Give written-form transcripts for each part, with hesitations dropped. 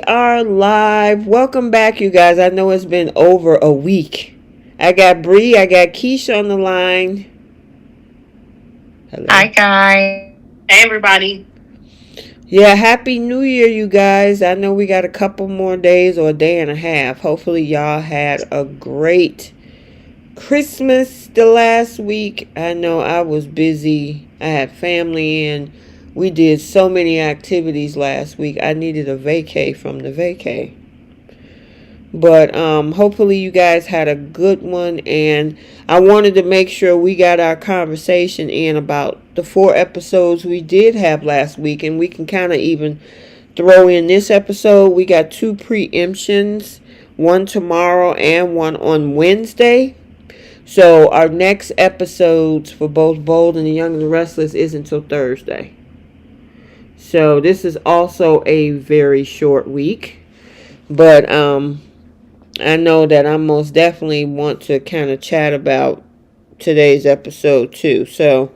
Are live. Welcome back, you guys. I know it's been over a week. I got Bree, I got Keisha on the line. Hi, Hello. guys. Hey, everybody. Yeah, happy new year, you guys. I know we got a couple more days or a day and a half. Hopefully y'all had a great Christmas the last week. I know I was busy. I had family and we did so many activities last week. I needed a vacay from the vacay. But hopefully you guys had a good one, and I wanted to make sure we got our conversation in about the 4 episodes we did have last week, and we can kind of even throw in this episode. We got two preemptions, one tomorrow and one on Wednesday. So our next episodes for both Bold and the Young and the Restless is until Thursday. So this is also a very short week, but I know that I most definitely want to kind of chat about today's episode too. So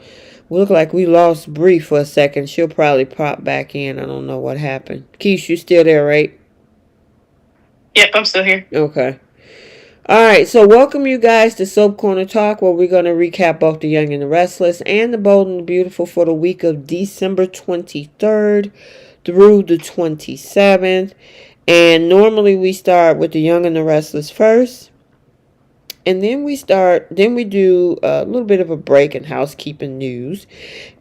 we look like we lost Bree for a second. She'll probably pop back in. I don't know what happened. Keish, you still there, right? Yep, I'm still here. Okay. All right. So welcome you guys to Soap Corner Talk, where we're going to recap both the Young and the Restless and the Bold and the Beautiful for the week of December 23rd through the 27th. And normally we start with the Young and the Restless first. And then we do a little bit of a break in housekeeping news.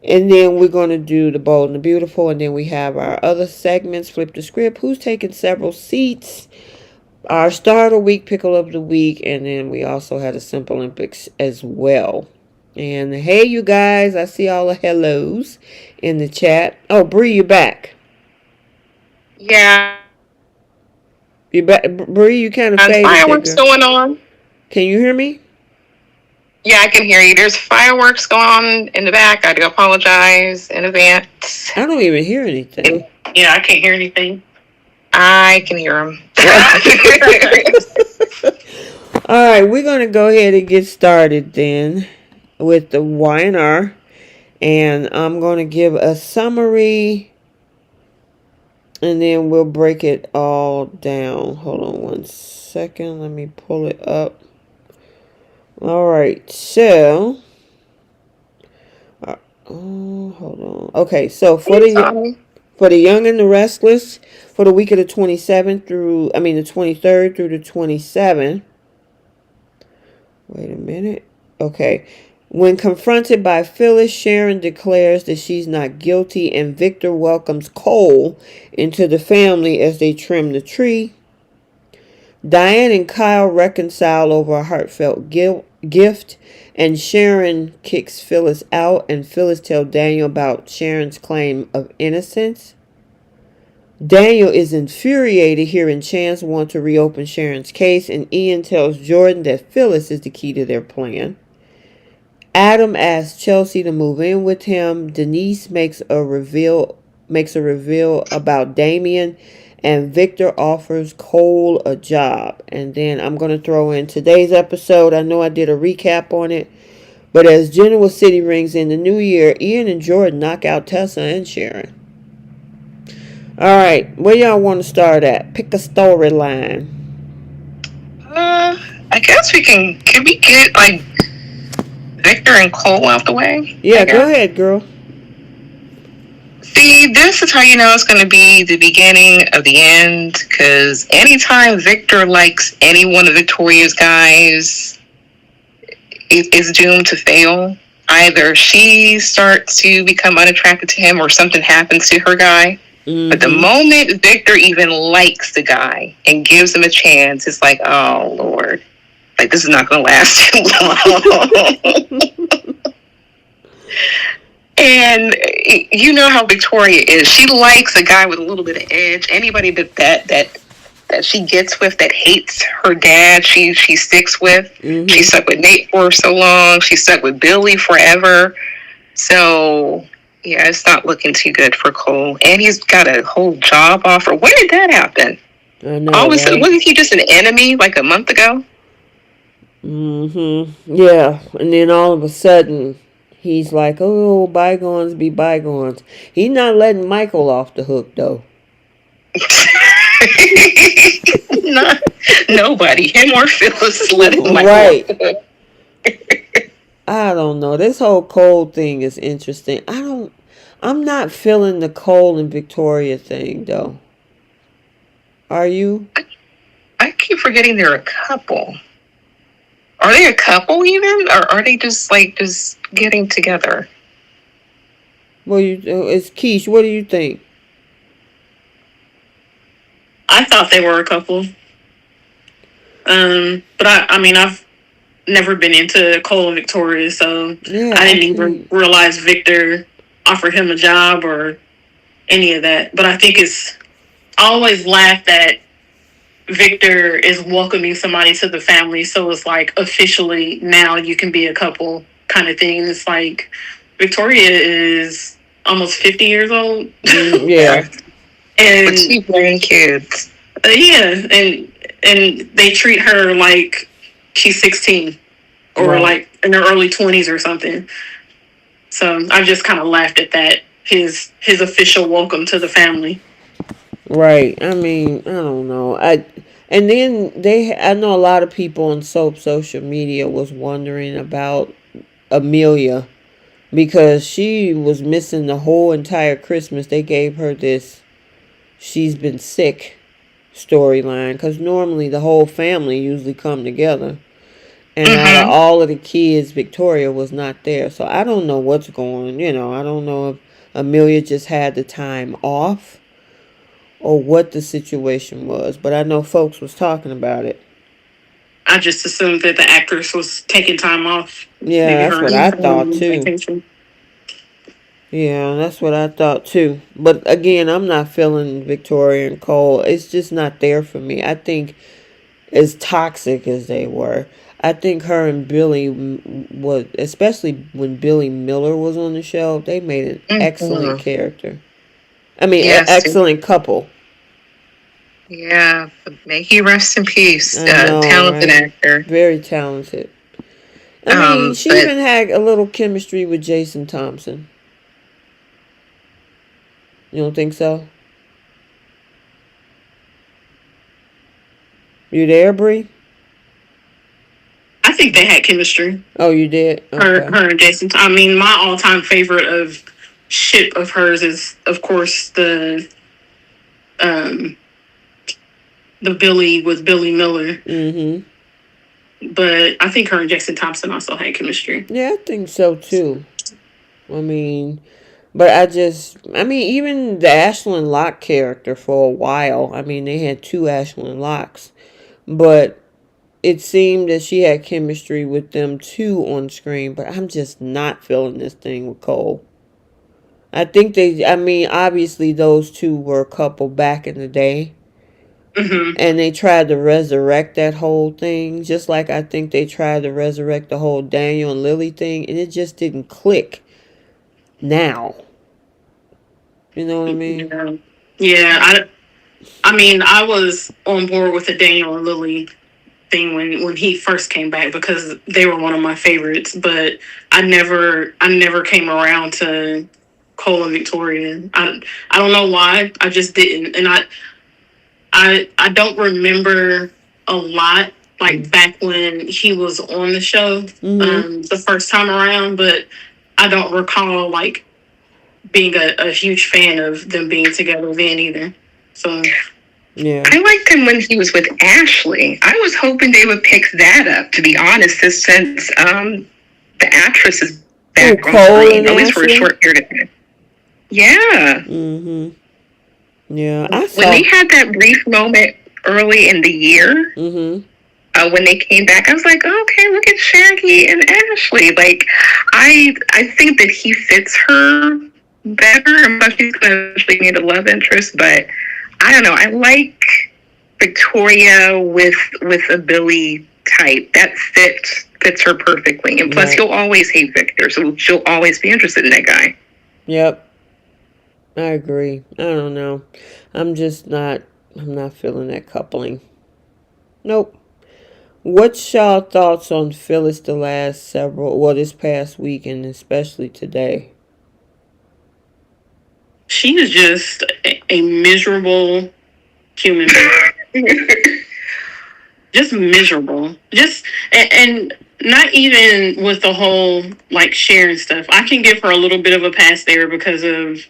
And then we're going to do the Bold and the Beautiful. And then we have our other segments, Flip the Script, Who's Taking Several Seats, our Star of the Week, Pickle of the Week. And then we also had a Simple Olympics as well. And hey, you guys, I see all the hellos in the chat. Oh, Bree, you back. Yeah, You back, Bree, you kind of and faded there, fireworks girl. going on. Can you hear me? Yeah, I can hear you. There's fireworks going on in the back. I do apologize in advance. I don't even hear anything. Yeah, I can't hear anything. I can hear them. All right, we're going to go ahead and get started then with the Y&R. And I'm going to give a summary and then we'll break it all down. Hold on one second. Let me pull it up. All right, so hold on. Okay, so for the Young and the Restless for the week of the 23rd through the 27th. Wait a minute. Okay. When confronted by Phyllis, Sharon declares that she's not guilty, and Victor welcomes Cole into the family as they trim the tree. Diane and Kyle reconcile over a heartfelt gift, and Sharon kicks Phyllis out, and Phyllis tells Daniel about Sharon's claim of innocence. Daniel is infuriated hearing Chance want to reopen Sharon's case, and Ian tells Jordan that Phyllis is the key to their plan. Adam asks Chelsea to move in with him. Denise makes a reveal about Damien, and Victor offers Cole a job. And then I'm going to throw in today's episode. I know I did a recap on it, but as Genoa City rings in the new year, Ian and Jordan knock out Tessa and Sharon. All right, where y'all want to start at? Pick a storyline. I guess can we get like Victor and Cole out the way? Yeah, go ahead, girl. See, this is how you know it's going to be the beginning of the end, because anytime Victor likes any one of Victoria's guys, it's doomed to fail. Either she starts to become unattracted to him or something happens to her guy. Mm-hmm. But the moment Victor even likes the guy and gives him a chance, it's like, oh, Lord. Like, this is not going to last too long. And you know how Victoria is. She likes a guy with a little bit of edge. Anybody that she gets with that hates her dad, she sticks with. Mm-hmm. She stuck with Nate for so long. She stuck with Billy forever. So, yeah, it's not looking too good for Cole. And he's got a whole job offer. When did that happen? I know, all of a sudden, wasn't he just an enemy like a month ago? Mm-hmm. Yeah. And then all of a sudden, he's like, oh, bygones be bygones. He's not letting Michael off the hook, though. Nobody, him or Phyllis, let him Right. I don't know. This whole Cole thing is interesting. I'm not feeling the Cole and Victoria thing though. Are you? I keep forgetting they're a couple. Are they a couple even, or are they just getting together? Well, it's Keish. What do you think? I thought they were a couple. But I mean, I've never been into Cole and Victoria, so Yeah, I didn't even realize Victor offered him a job or any of that. But I think I always laugh that Victor is welcoming somebody to the family, so it's like officially now you can be a couple kind of thing. It's like Victoria is almost 50 years old. Yeah. And with 2 grandkids. Yeah, and they treat her like she's 16 or Right. like in her early 20s or something. So I just kind of laughed at that. His official welcome to the family. Right. I mean, I don't know. And then I know a lot of people on soap social media was wondering about Amelia because she was missing the whole entire Christmas. They gave her this she's been sick storyline because normally the whole family usually come together. And out of all of the kids, Victoria was not there. So I don't know what's going, I don't know if Amelia just had the time off or what the situation was. But I know folks was talking about it. I just assumed that the actress was taking time off. Yeah, Maybe that's her what I thought too. vacation. Yeah, that's what I thought too. But again, I'm not feeling Victoria and Cole. It's just not there for me. I think as toxic as they were, I think her and Billy was, especially when Billy Miller was on the show, they made an excellent character. I mean, yes, excellent couple. Yeah, may he rest in peace. Talented actor. Very talented. I mean, she even had a little chemistry with Jason Thompson. You don't think so? You there, Bree? I think they had chemistry. Oh, you did? Okay. Her and Jason. I mean, my all-time favorite of ship of hers is, of course, the Billy with Billy Miller. Mm-hmm. But I think her and Jason Thompson also had chemistry. Yeah, I think so too. I mean, but even the Ashlyn Locke character for a while, I mean, they had 2 Ashlyn Locks, but it seemed that she had chemistry with them too on screen, but I'm just not feeling this thing with Cole. I think obviously those 2 were a couple back in the day. Mm-hmm. And they tried to resurrect that whole thing, just like I think they tried to resurrect the whole Daniel and Lily thing, and it just didn't click now. You know what I mean? Yeah, I mean, I was on board with the Daniel and Lily thing when he first came back because they were one of my favorites, but I never came around to Cole and Victoria. I don't know why. I just didn't, and I don't remember a lot like back when he was on the show the first time around, but I don't recall like being a huge fan of them being together then either. So yeah, I liked him when he was with Ashley. I was hoping they would pick that up, to be honest, since the actress is back on screen, at least for a short period of time. Yeah. Mm-hmm. Yeah, when they had that brief moment early in the year, when they came back, I was like, oh, okay, look at Shaggy and Ashley. Like, I think that he fits her better. I'm not sure he's going to actually need a love interest, but I don't know. I like Victoria with a Billy type. That fits her perfectly. And plus, he'll always hate Victor, so she'll always be interested in that guy. Yep. I agree. I don't know. I'm not feeling that coupling. Nope. What's y'all thoughts on Phyllis this past week and especially today? She is just a miserable human being. just miserable. Just and not even with the whole like Sharon stuff. I can give her a little bit of a pass there because of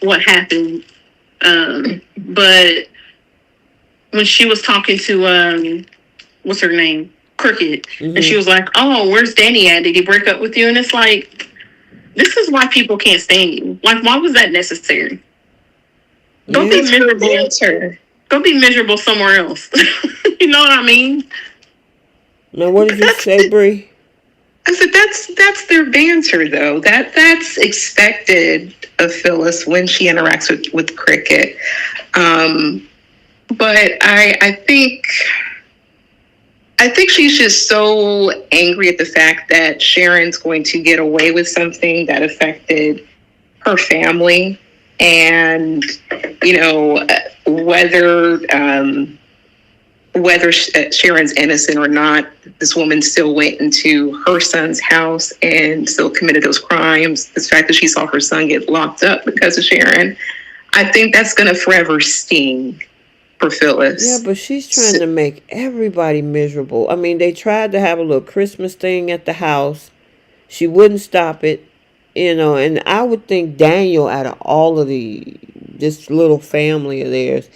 what happened. But when she was talking to what's her name, Crooked, and she Mm-hmm. was like, "Oh, where's Danny at? Did he break up with you?" And it's like, this is why people can't stand you. Like, why was that necessary? Go be Yeah. That's her miserable. answer. Go be miserable somewhere else. You know what I mean? Now, what did you That's say, Bree? I said that's their banter though. That's expected of Phyllis when she interacts with Cricket. Um, but I think she's just so angry at the fact that Sharon's going to get away with something that affected her family, and whether Sharon's innocent or not, this woman still went into her son's house and still committed those crimes. The fact that she saw her son get locked up because of Sharon, I think that's going to forever sting for Yeah, Phyllis. but she's trying to make everybody miserable. I mean, they tried to have a little Christmas thing at the house. She wouldn't stop it, and I would think Daniel, out of all of this little family of theirs,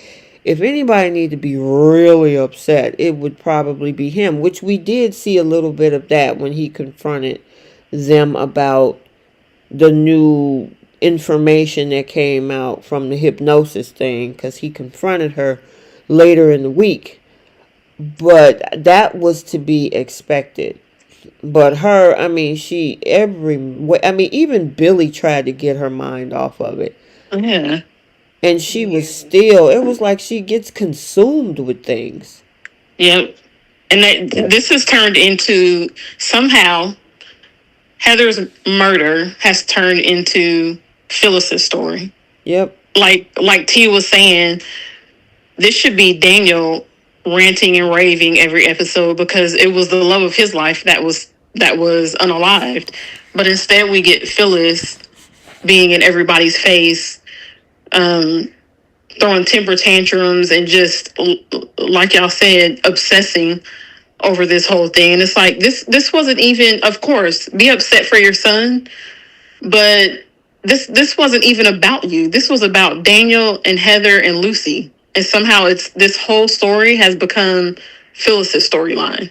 if anybody need to be really upset, it would probably be him, which we did see a little bit of that when he confronted them about the new information that came out from the hypnosis thing, because he confronted her later in the week. But that was to be expected. But her, I mean, I mean, even Billy tried to get her mind off of it. Yeah. And she was still, it was like she gets consumed with things. Yep. And this has turned into somehow Heather's murder has turned into Phyllis's story. Yep. Like T was saying, this should be Daniel ranting and raving every episode because it was the love of his life that was unalived. But instead we get Phyllis being in everybody's face, um, throwing temper tantrums and just like y'all said, obsessing over this whole thing. And it's like this wasn't even, of course, be upset for your son, but this wasn't even about you. This was about Daniel and Heather and Lucy. And somehow it's this whole story has become Phyllis's storyline.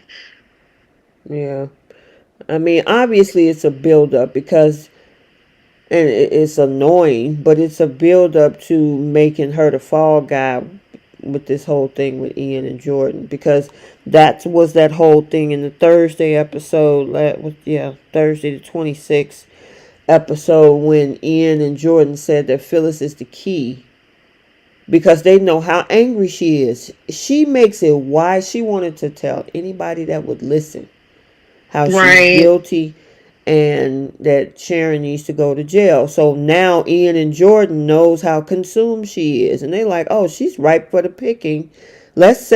Yeah. I mean, obviously it's a build up because, and it's annoying, but it's a build up to making her the fall guy with this whole thing with Ian and Jordan, because that was that whole thing in the Thursday episode, Thursday the 26th episode, when Ian and Jordan said that Phyllis is the key because they know how angry she is. She makes it why she wanted to tell anybody that would listen how she's Right. guilty and that Sharon needs to go to jail. So now Ian and Jordan knows how consumed she is, and they like, oh, she's ripe for the picking. Let's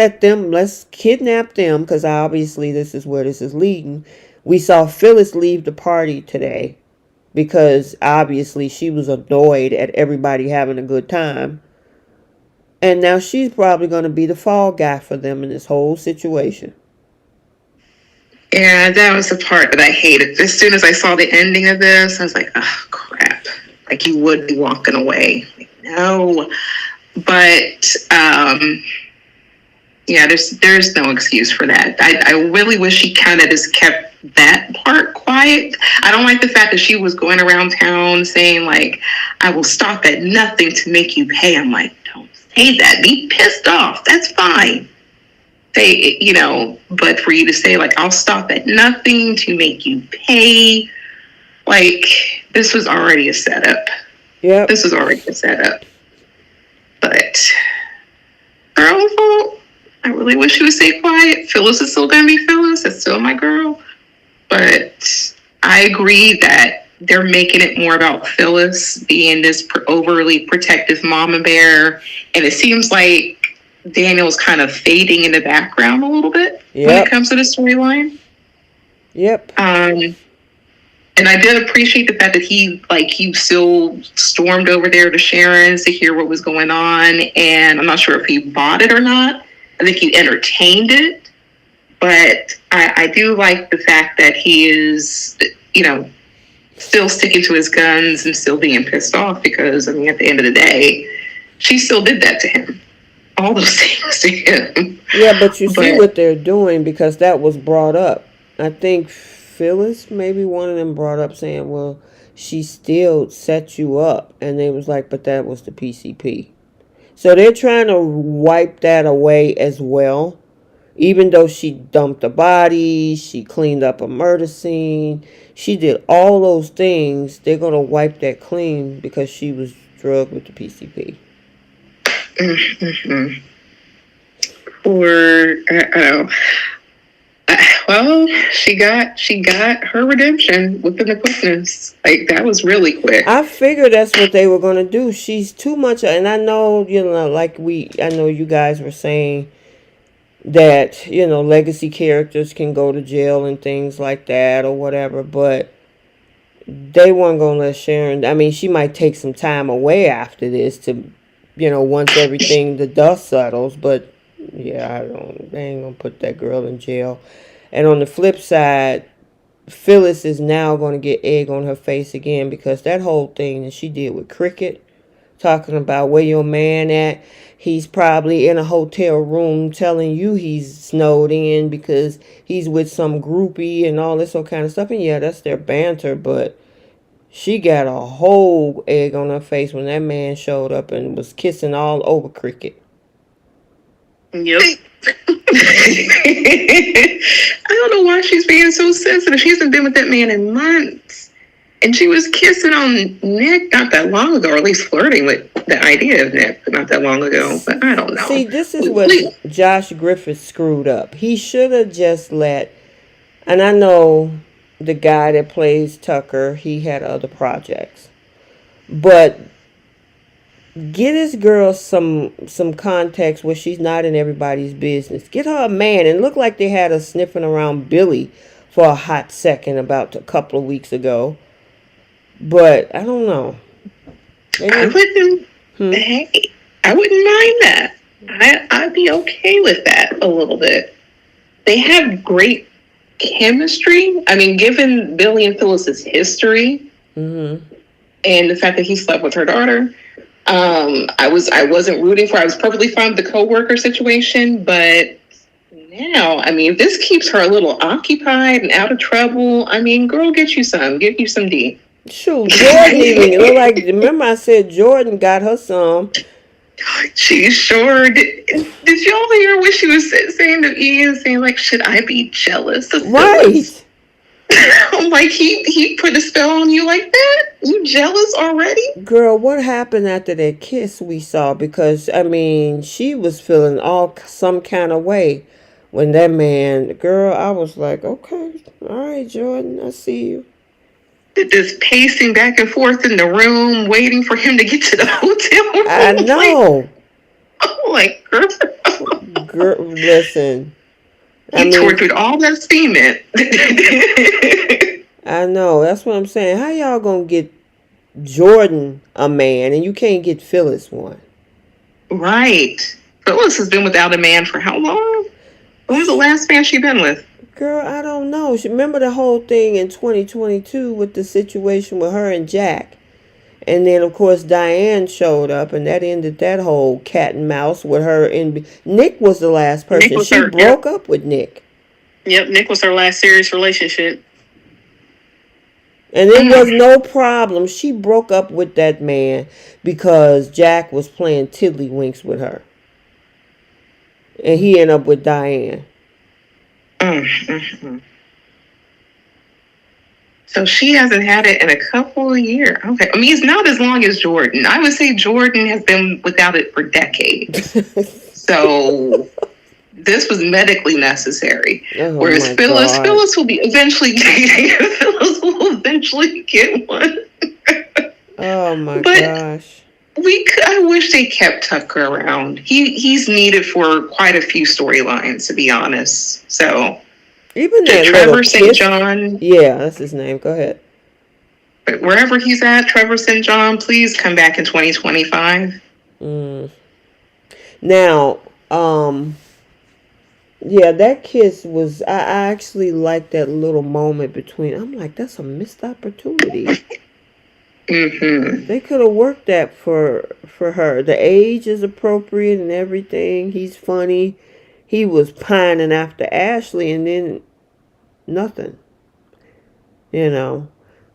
kidnap them, because obviously this is where this is leading. We saw Phyllis leave the party today because obviously she was annoyed at everybody having a good time. And now she's probably going to be the fall guy for them in this whole situation. Yeah, that was the part that I hated. As soon as I saw the ending of this, I was like, oh, crap. Like, you would be walking away. Like, no. But, yeah, there's no excuse for that. I really wish she kind of just kept that part quiet. I don't like the fact that she was going around town saying, like, I will stop at nothing to make you pay. I'm like, don't say that. Be pissed off. That's fine. But for you to say, like, I'll stop at nothing to make you pay, like, this was already a setup. Yep. This was already a setup. But her own fault. I really wish she would stay quiet. Phyllis is still going to be Phyllis. That's still my girl. But I agree that they're making it more about Phyllis being this overly protective mama bear. And it seems like Daniel's kind of fading in the background a little bit when it comes to the storyline. Yep. And I did appreciate the fact that he still stormed over there to Sharon's to hear what was going on. And I'm not sure if he bought it or not, I think he entertained it, but I do like the fact that he is, still sticking to his guns and still being pissed off because, I mean, at the end of the day, she still did that to him. All those things to him. Yeah, but you see what they're doing because that was brought up. I think Phyllis, maybe one of them brought up saying, well, she still set you up. And they was like, but that was the PCP. So they're trying to wipe that away as well. Even though she dumped a body, she cleaned up a murder scene, she did all those things, they're going to wipe that clean because she was drugged with the PCP. Mm-hmm. Or, well, she got her redemption within the quickness. Like, that was really quick. I figured that's what they were going to do. She's too much, and I know, I know you guys were saying that, legacy characters can go to jail and things like that or whatever, but they weren't going to let Sharon, I mean, she might take some time away after this to, once everything, the dust settles, but yeah, they ain't going to put that girl in jail. And on the flip side, Phyllis is now going to get egg on her face again because that whole thing that she did with Cricket, talking about where your man at, he's probably in a hotel room telling you he's snowed in because he's with some groupie and all this kind of stuff. And yeah, that's their banter, but she got a whole egg on her face when that man showed up and was kissing all over Cricket. Yep. I don't know why she's being so sensitive. She hasn't been with that man in months. And she was kissing on Nick not that long ago, or at least flirting with the idea of Nick not that long ago. But I don't know. See, this is what Josh Griffith screwed up. He should have just let, and I know the guy that plays Tucker, he had other projects. But get this girl some context where she's not in everybody's business. Get her a man, and look like they had her sniffing around Billy for a hot second about a couple of weeks ago. But I don't know. I wouldn't. Hey, I wouldn't mind that. I'd be okay with that a little bit. They have great chemistry. I mean, given Billy and Phyllis's history, and the fact that he slept with her daughter, I wasn't rooting for. I was perfectly fine with the coworker situation, but now, I mean, if this keeps her a little occupied and out of trouble, I mean, girl, get you some D. Shoot, Jordan even look like. Remember, I said Jordan got her some. She sure did. Did y'all hear what she was saying to Ian? Saying like, should I be jealous of Phyllis? I'm like, he put a spell on you like that? You jealous already? Girl, what happened after that kiss we saw? Because I mean, she was feeling some kind of way when that man. Girl, I was like, okay, all right, Jordan, I see you. This pacing back and forth in the room, waiting for him to get to the hotel room. I know. Like, girl, listen. He tortured all that cement. I know. That's what I'm saying. How y'all gonna get Jordan a man and you can't get Phyllis one? Right. Phyllis has been without a man for how long? When was the last man she been with? Girl, I don't know. Remember the whole thing in 2022 with the situation with her and Jack. And then, of course, Diane showed up, and that ended that whole cat and mouse with her. Nick was the last person. She broke up with Nick. Yep, Nick was her last serious relationship. And there was no problem. She broke up with that man because Jack was playing tiddlywinks with her. And he ended up with Diane. So she hasn't had it in a couple of years. Okay. I mean, it's not as long as Jordan. I would say Jordan has been without it for decades. So this was medically necessary. Whereas Phyllis will eventually get one. Oh my gosh. I wish they kept Tucker around. He's needed for quite a few storylines, to be honest. So even that Trevor St. John. Yeah, that's his name. Go ahead. But wherever he's at, Trevor St. John, please come back in 2025. Now, Yeah, that kiss was. I actually liked that little moment between. I'm like, that's a missed opportunity. Mm-hmm. They could have worked that for her. The age is appropriate and everything. He's funny. He was pining after Ashley, and then nothing. You know.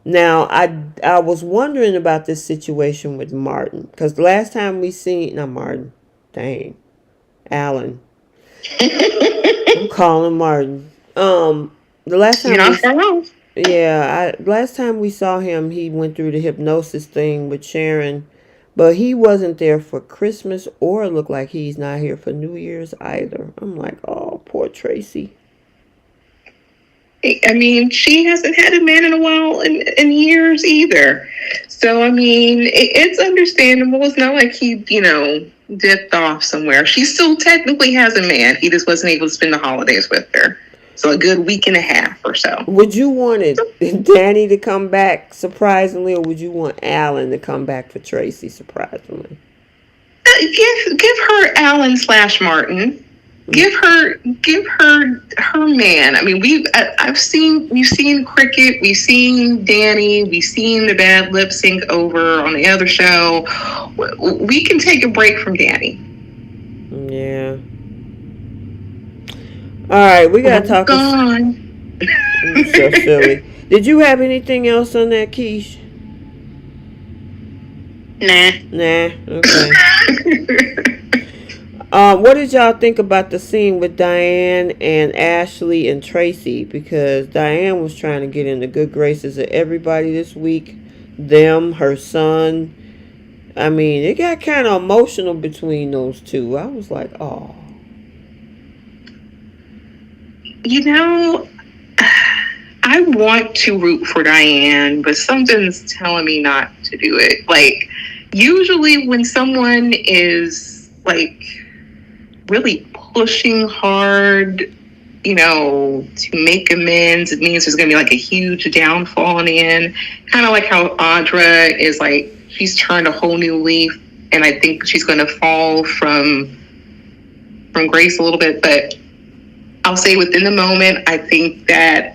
Now I was wondering about this situation with Martin because the last time we seen not Martin, dang, Alan. I'm calling Martin. The last You're time not we far off. Yeah, last time we saw him, he went through the hypnosis thing with Sharon, but he wasn't there for Christmas or look like he's not here for New Year's either. I'm like, oh, poor Tracy. I mean, she hasn't had a man in a while in years either. So, I mean, it's understandable. It's not like he, dipped off somewhere. She still technically has a man. He just wasn't able to spend the holidays with her. So, a good week and a half or so. Would you want it Danny to come back surprisingly, or would you want Alan to come back for Tracy surprisingly? Give her Alan/Martin. Give her man. I mean, we've seen Cricket, we've seen Danny, we've seen the bad lip sync over on the other show. We can take a break from Danny. Yeah. All right, we gotta talk. Gone. I'm so silly. Did you have anything else on that, Keish? Nah. Okay. What did y'all think about the scene with Diane and Ashley and Tracy? Because Diane was trying to get in the good graces of everybody this week. Them, her son. I mean, it got kind of emotional between those two. I was like, oh. I want to root for Diane, but something's telling me not to do it. Like, usually when someone is, like, really pushing hard, to make amends, it means there's going to be, like, a huge downfall in the end. Kind of like how Audra is, like, she's turned a whole new leaf, and I think she's going to fall from grace a little bit, but I'll say within the moment, I think that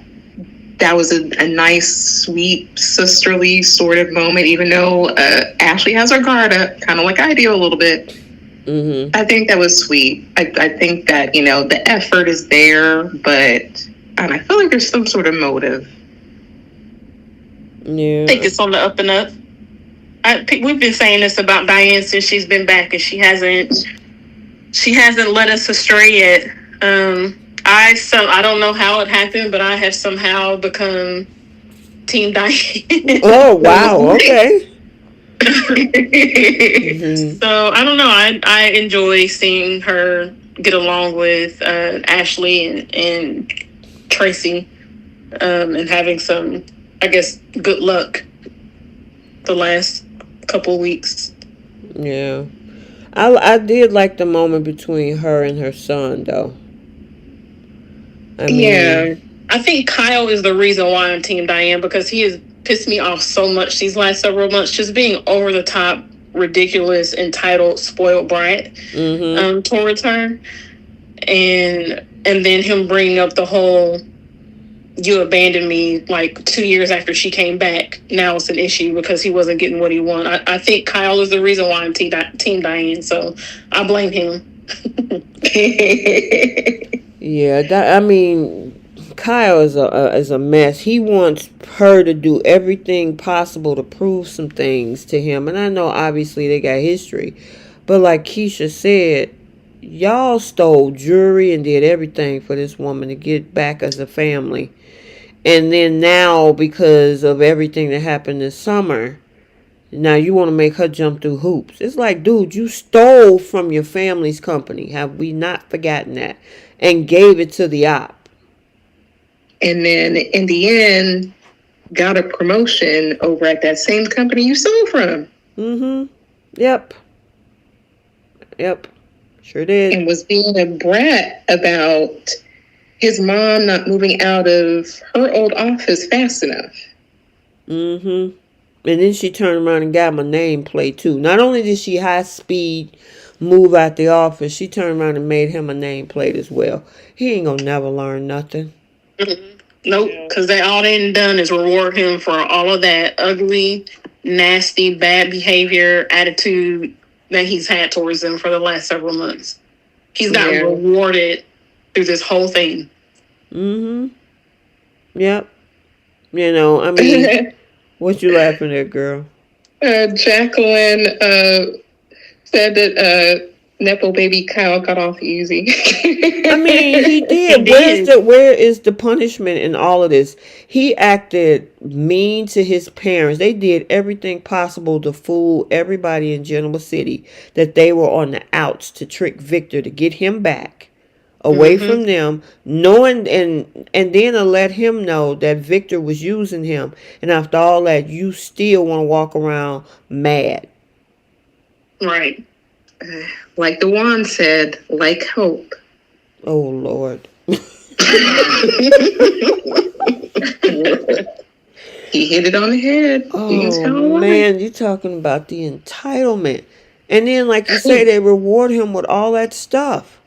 was a nice, sweet, sisterly sort of moment, even though Ashley has her guard up, kind of like I do a little bit. Mm-hmm. I think that was sweet. I think that, the effort is there, but I feel like there's some sort of motive. Yeah. I think it's on the up and up. We've been saying this about Diane since she's been back, and she hasn't led us astray yet. I don't know how it happened, but I have somehow become Team Diane. Oh wow! Okay. Mm-hmm. So I don't know. I enjoy seeing her get along with Ashley and Tracy, and having some, I guess, good luck the last couple weeks. Yeah, I did like the moment between her and her son, though. Yeah, I think Kyle is the reason why I'm Team Diane, because he has pissed me off so much these last several months, just being over the top, ridiculous, entitled, spoiled brat towards her, and then him bringing up the whole "you abandoned me" like 2 years after she came back. Now it's an issue because he wasn't getting what he wanted. I think Kyle is the reason why I'm Team Diane, so I blame him. Yeah, I mean, Kyle is a mess. He wants her to do everything possible to prove some things to him, and I know obviously they got history, but like Keisha said, y'all stole jewelry and did everything for this woman to get back as a family, and then now because of everything that happened this summer, now you want to make her jump through hoops. It's like, dude, you stole from your family's company. Have we not forgotten that? And gave it to the op. And then in the end, got a promotion over at that same company you stole from. Mm-hmm. Yep. Sure did. And was being a brat about his mom not moving out of her old office fast enough. Mm-hmm. And then she turned around and got my nameplate too. Not only did she high speed move out the office, she turned around and made him a nameplate as well. He ain't gonna never learn nothing. Nope, because they all they done is reward him for all of that ugly, nasty, bad behavior, attitude that he's had towards them for the last several months. He's gotten rewarded through this whole thing. Mm-hmm. Yep. You know, I mean, what you laughing at, girl? Jacqueline said that Nepo baby Kyle got off easy. I mean, he did. Where is the punishment in all of this? He acted mean to his parents. They did everything possible to fool everybody in Genoa City that they were on the outs to trick Victor to get him back away from them, knowing and then to let him know that Victor was using him. And after all that, you still want to walk around mad. Right. Like the wand said, like hope. Oh, Lord. He hit it on the head. Oh, man, you're talking about the entitlement. And then, like you say, they reward him with all that stuff.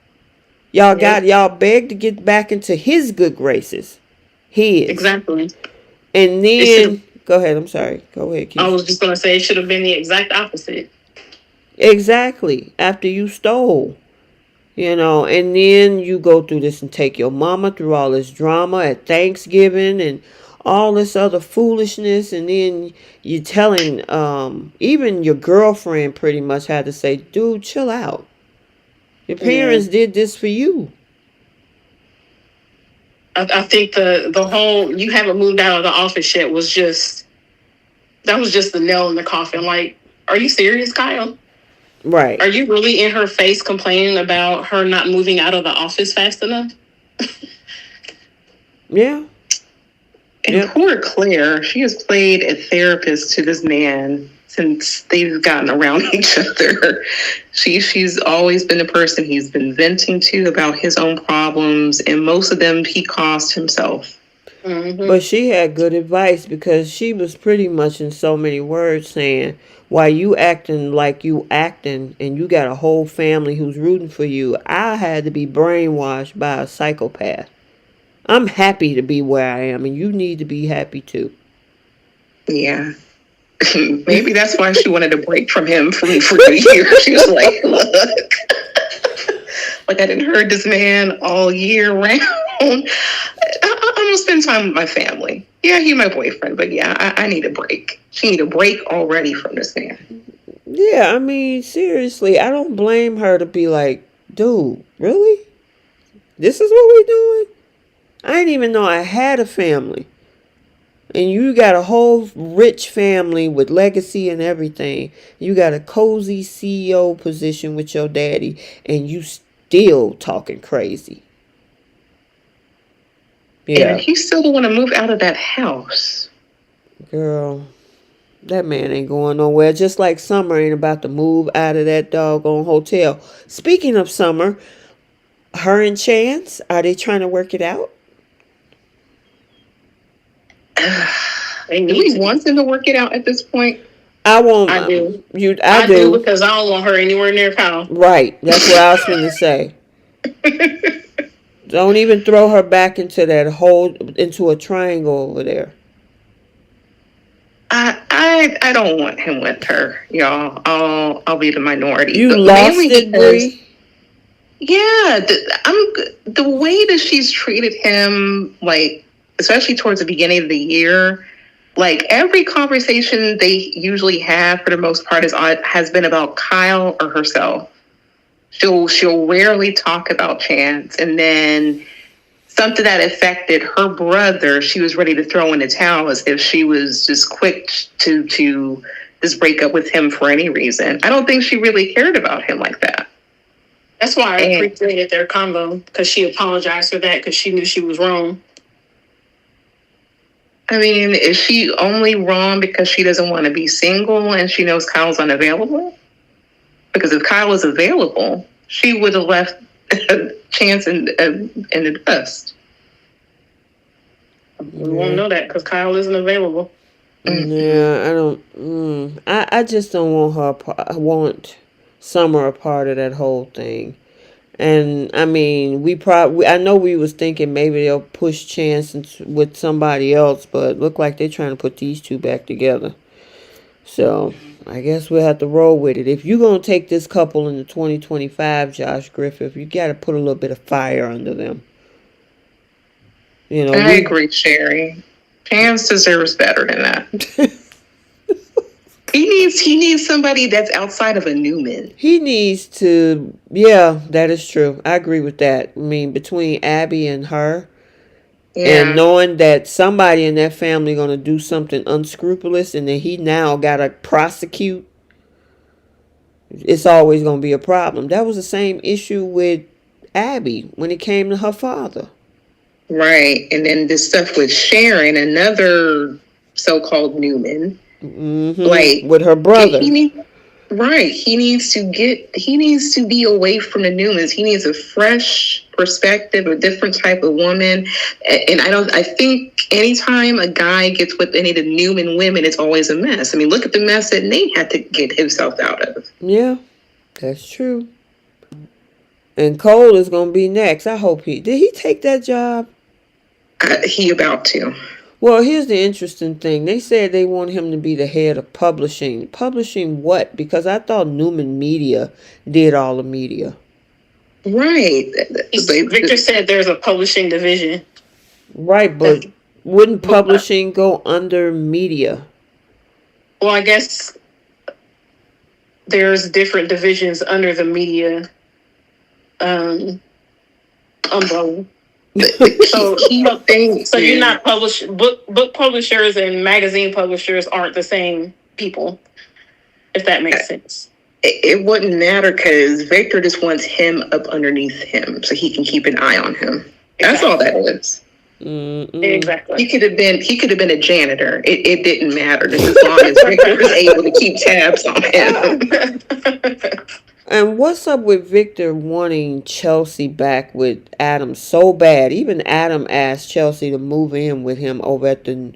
Y'all begged to get back into his good graces. Exactly. And then, go ahead, I'm sorry. Go ahead, Keith. I was just going to say it should have been the exact opposite. Exactly. After you stole. You know, and then you go through this and take your mama through all this drama at Thanksgiving and all this other foolishness. And then you're telling, even your girlfriend pretty much had to say, dude, chill out. Your parents did this for you. I think the whole you haven't moved out of the office yet was just the nail in the coffin. Like, are you serious, Kyle? Right. Are you really in her face complaining about her not moving out of the office fast enough? Yeah. And poor Claire, she has played a therapist to this man since they've gotten around each other. She's always been the person he's been venting to about his own problems, and most of them he caused himself. But she had good advice because she was pretty much in so many words saying, why you acting like you acting and you got a whole family who's rooting for you, I had to be brainwashed by a psychopath. I'm happy to be where I am, and you need to be happy too. Yeah. Maybe that's why she wanted a break from him for a year. She was like, look, like I didn't heard this man all year round. I'm going to spend time with my family. Yeah, he's my boyfriend, but yeah, I need a break. She need a break already from this man. Yeah, I mean, seriously, I don't blame her to be like, dude, really? This is what we doing? I didn't even know I had a family. And you got a whole rich family with legacy and everything. You got a cozy CEO position with your daddy, and you still talking crazy. Yeah. And he still want to move out of that house. Girl, that man ain't going nowhere. Just like Summer ain't about to move out of that doggone hotel. Speaking of Summer, her and Chance, are they trying to work it out? Do we want them to work it out at this point? I won't. I do. I do because I don't want her anywhere near Kyle. Right. That's what I was going to say. Don't even throw her back into that hole, into a triangle over there. I don't want him with her, y'all. I'll be the minority. You lost it, Bree? Yeah, the way that she's treated him, like, especially towards the beginning of the year, like every conversation they usually have for the most part has been about Kyle or herself. She'll rarely talk about Chance, and then something that affected her brother, she was ready to throw in the towel as if she was just quick to just break up with him for any reason. I don't think she really cared about him like that. That's why I appreciated their convo, because she apologized for that because she knew she was wrong. I mean, is she only wrong because she doesn't want to be single and she knows Kyle's unavailable? Because if Kyle was available, she would have left Chance in the dust. We won't know that because Kyle isn't available. Yeah, I don't. I just don't want her. I want Summer a part of that whole thing. And I mean, I know we was thinking maybe they'll push Chance with somebody else, but look like they're trying to put these two back together. So I guess we'll have to roll with it. If you're gonna take this couple into 2025, Josh Griffith, you got to put a little bit of fire under them. You know, I agree, Sherry. Chance deserves better than that. He needs somebody that's outside of a Newman. He needs to. Yeah, that is true. I agree with that. I mean, between Abby and her, and knowing that somebody in that family gonna do something unscrupulous, and then he now gotta prosecute, it's always gonna be a problem. That was the same issue with Abby when it came to her father. Right, and then this stuff with Sharon, another so-called Newman. Mm-hmm. Like with her brother. He needs to be away from the Newmans. He needs a fresh perspective, a different type of woman. And I think anytime a guy gets with any of the Newman women, it's always a mess. I mean, look at the mess that Nate had to get himself out of. Yeah, that's true. And Cole is going to be next. I hope did he take that job? He about to. Well, here's the interesting thing. They said they want him to be the head of publishing. Publishing what? Because I thought Newman Media did all the media. Right. Victor said there's a publishing division. Right, but wouldn't publishing go under media? Well, I guess there's different divisions under the media umbrella. So you're not book publishers and magazine publishers aren't the same people, if that makes sense. It wouldn't matter because Victor just wants him up underneath him so he can keep an eye on him. That's all that is. Mm-mm. Exactly. He could have been a janitor. It didn't matter just as long as Victor was able to keep tabs on him. And what's up with Victor wanting Chelsea back with Adam so bad? Even Adam asked Chelsea to move in with him over at the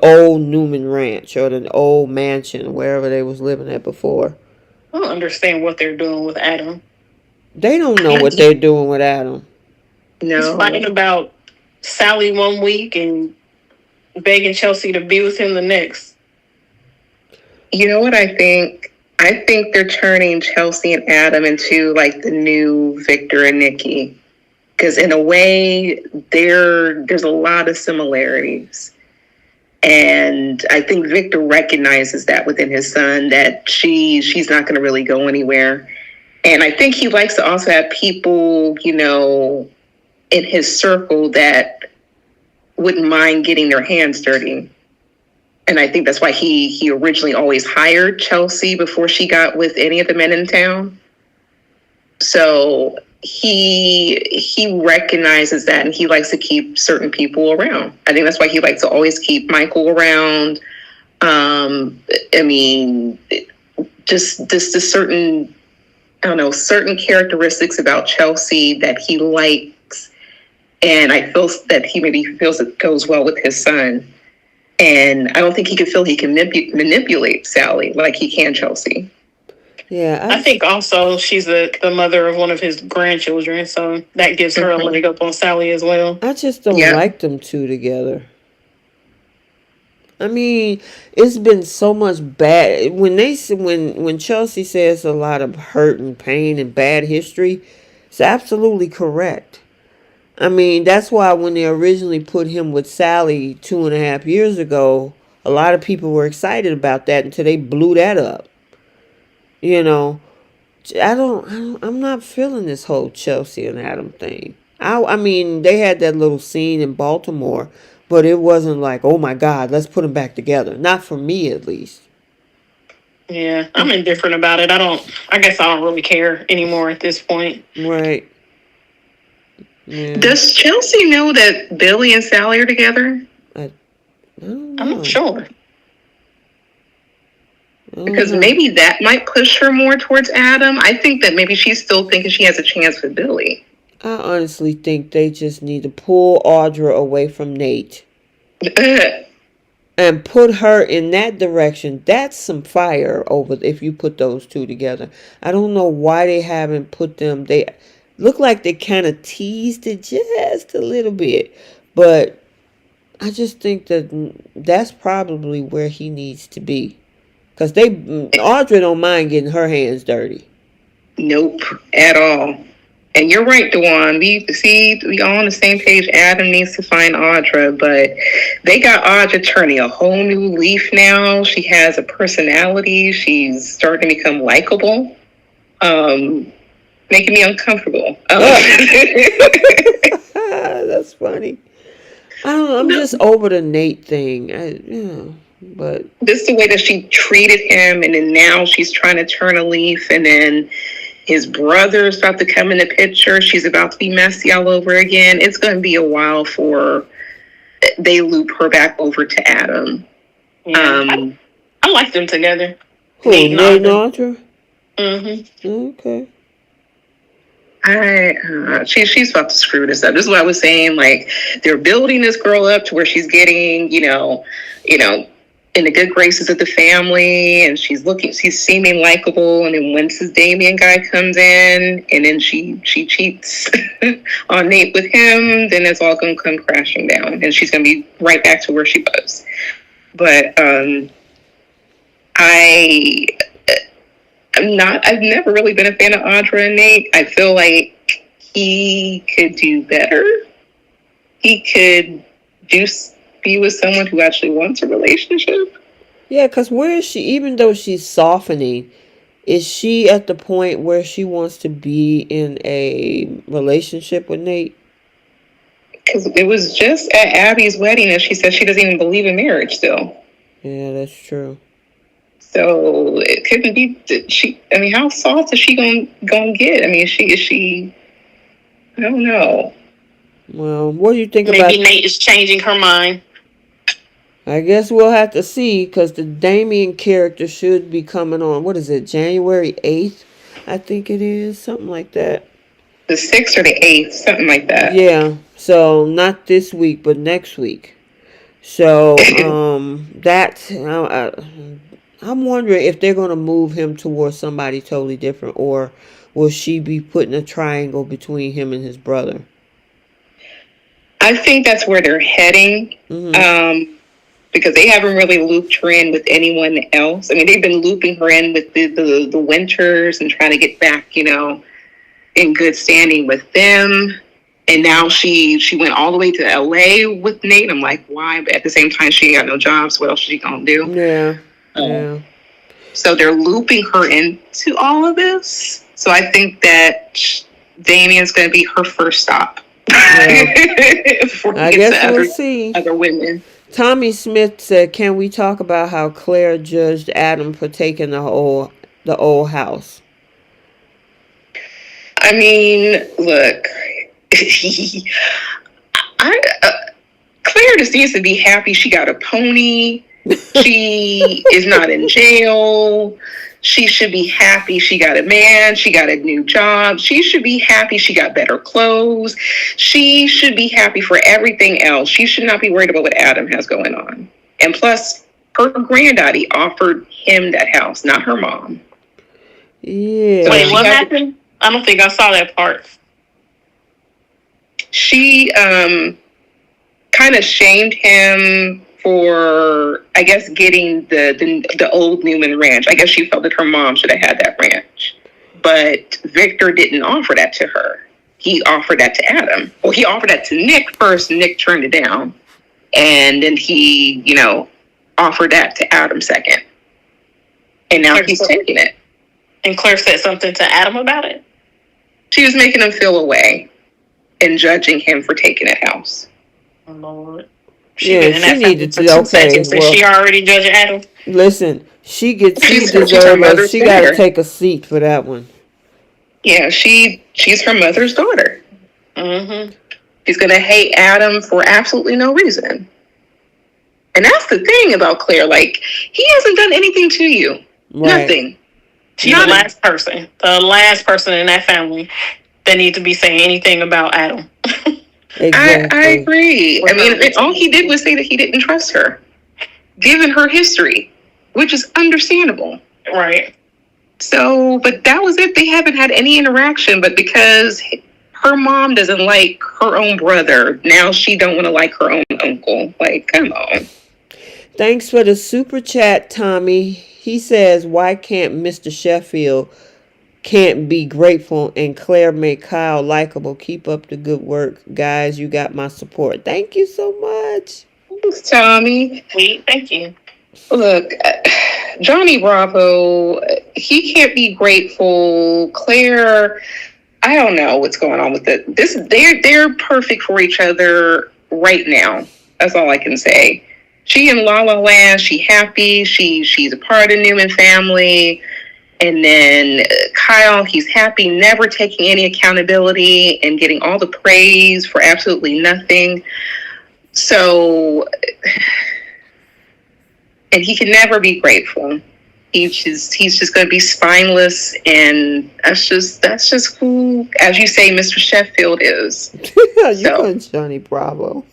old Newman Ranch or the old mansion, wherever they was living at before. I don't understand what they're doing with Adam. They don't know what they're doing with Adam. No. He's fighting about Sally one week and begging Chelsea to be with him the next. You know what I think? I think they're turning Chelsea and Adam into like the new Victor and Nikki. Because in a way, there's a lot of similarities. And I think Victor recognizes that within his son, that she's not going to really go anywhere. And I think he likes to also have people, in his circle that wouldn't mind getting their hands dirty. And I think that's why he originally always hired Chelsea before she got with any of the men in town. So he recognizes that, and he likes to keep certain people around. I think that's why he likes to always keep Michael around. Just certain, certain characteristics about Chelsea that he likes, and I feel that he maybe feels it goes well with his son. And I don't think he can manipulate Sally like he can Chelsea. Yeah, I think also she's the mother of one of his grandchildren, so that gives her a leg up on Sally as well. I just don't like them two together. I mean, it's been so much bad when Chelsea says a lot of hurt and pain and bad history, it's absolutely correct. I mean, that's why when they originally put him with Sally 2.5 years ago, a lot of people were excited about that until they blew that up. I'm not feeling this whole Chelsea and Adam thing. I mean, they had that little scene in Baltimore, but it wasn't like, oh my God, let's put them back together. Not for me, at least. Yeah, I'm indifferent about it. I guess I don't really care anymore at this point. Right. Yeah. Does Chelsea know that Billy and Sally are together? I don't know. I'm not sure. Because maybe that might push her more towards Adam. I think that maybe she's still thinking she has a chance with Billy. I honestly think they just need to pull Audra away from Nate. and put her in that direction, that's some fire over if you put those two together. I don't know why they haven't put them. They look like they kind of teased it just a little bit, but I just think that that's probably where he needs to be. Because Audra don't mind getting her hands dirty. Nope, at all. And you're right, Dewan. We all on the same page. Adam needs to find Audra, but they got Audra turning a whole new leaf now. She has a personality. She's starting to become likable, making me uncomfortable. That's funny. I don't know. I'm just over the Nate thing. But this is the way that she treated him, and then now she's trying to turn a leaf, and then his brother's about to come in the picture. She's about to be messy all over again. It's going to be a while for they loop her back over to Adam. Yeah, I like them together. Who, Nate and Audra? Mm-hmm. Okay. She's about to screw this up. This is what I was saying. Like, they're building this girl up to where she's getting, you know, in the good graces of the family, and she's seeming likable. And then once this Damien guy comes in, and then she cheats on Nate with him, then it's all going to come crashing down, and she's going to be right back to where she was. But I've never really been a fan of Audra and Nate. I feel like he could do better. He could be with someone who actually wants a relationship. Yeah, because where is she? Even though she's softening, is she at the point where she wants to be in a relationship with Nate? Because it was just at Abby's wedding and she said she doesn't even believe in marriage still. Yeah, that's true. So it couldn't be. How soft is she gonna get? I mean, is she? I don't know. Well, what do you think about? Maybe Nate is changing her mind. I guess we'll have to see, because the Damien character should be coming on. What is it? January 8th, I think it is, something like that. The 6th or the 8th, something like that. Yeah. So not this week, but next week. So that's. I'm wondering if they're going to move him towards somebody totally different, or will she be putting a triangle between him and his brother? I think that's where they're heading, because they haven't really looped her in with anyone else. I mean, they've been looping her in with the Winters and trying to get back, in good standing with them. And now she went all the way to LA with Nate. I'm like, why? But at the same time, she ain't got no job, so what else is she going to do? Yeah. So they're looping her into all of this. So I think that Damien's going to be her first stop. Yeah. I guess we'll see. Other women. Tommy Smith said, "Can we talk about how Claire judged Adam for taking the old house?" I mean, look, Claire just needs to be happy she got a pony. She is not in jail. She should be happy she got a man. She got a new job. She should be happy she got better clothes. She should be happy for everything else. She should not be worried about what Adam has going on. And plus, her granddaddy offered him that house, not her mom. Yeah. So wait, what happened? I don't think I saw that part. She kind of shamed him for, I guess, getting the old Newman Ranch. I guess she felt that her mom should have had that ranch. But Victor didn't offer that to her. He offered that to Adam. Well, he offered that to Nick first. Nick turned it down. And then he, offered that to Adam second. And now he's taking it. And Claire said something to Adam about it? She was making him feel away and judging him for taking that house. Oh, Lord. She needed to. Okay, well, she already judging Adam. Listen, she deserves. She got to take a seat for that one. Yeah, she's her mother's daughter. Mm-hmm. She's gonna hate Adam for absolutely no reason. And that's the thing about Claire. Like, he hasn't done anything to you. Right. Nothing. She's the last person in that family that needs to be saying anything about Adam. Exactly. I agree. I mean, all he did was say that he didn't trust her. given her history, which is understandable. Right. So, but that was it. They haven't had any interaction, but because her mom doesn't like her own brother, now she don't want to like her own uncle. Like, come on. Thanks for the super chat, Tommy. He says, why can't Mr. Sheffield can't be grateful and Claire make Kyle likable? Keep up the good work. Guys, you got my support. Thank you so much. Thanks, Tommy. Sweet. Thank you. Look, Johnny Bravo, he can't be grateful. Claire, I don't know what's going on with it. They're perfect for each other right now. That's all I can say. She in La La Land, she happy, she's a part of Newman family. And then Kyle, he's happy, never taking any accountability and getting all the praise for absolutely nothing. So, and he can never be grateful. He's just going to be spineless, and that's just who, as you say, Mr. Sheffield is. You and Johnny Bravo.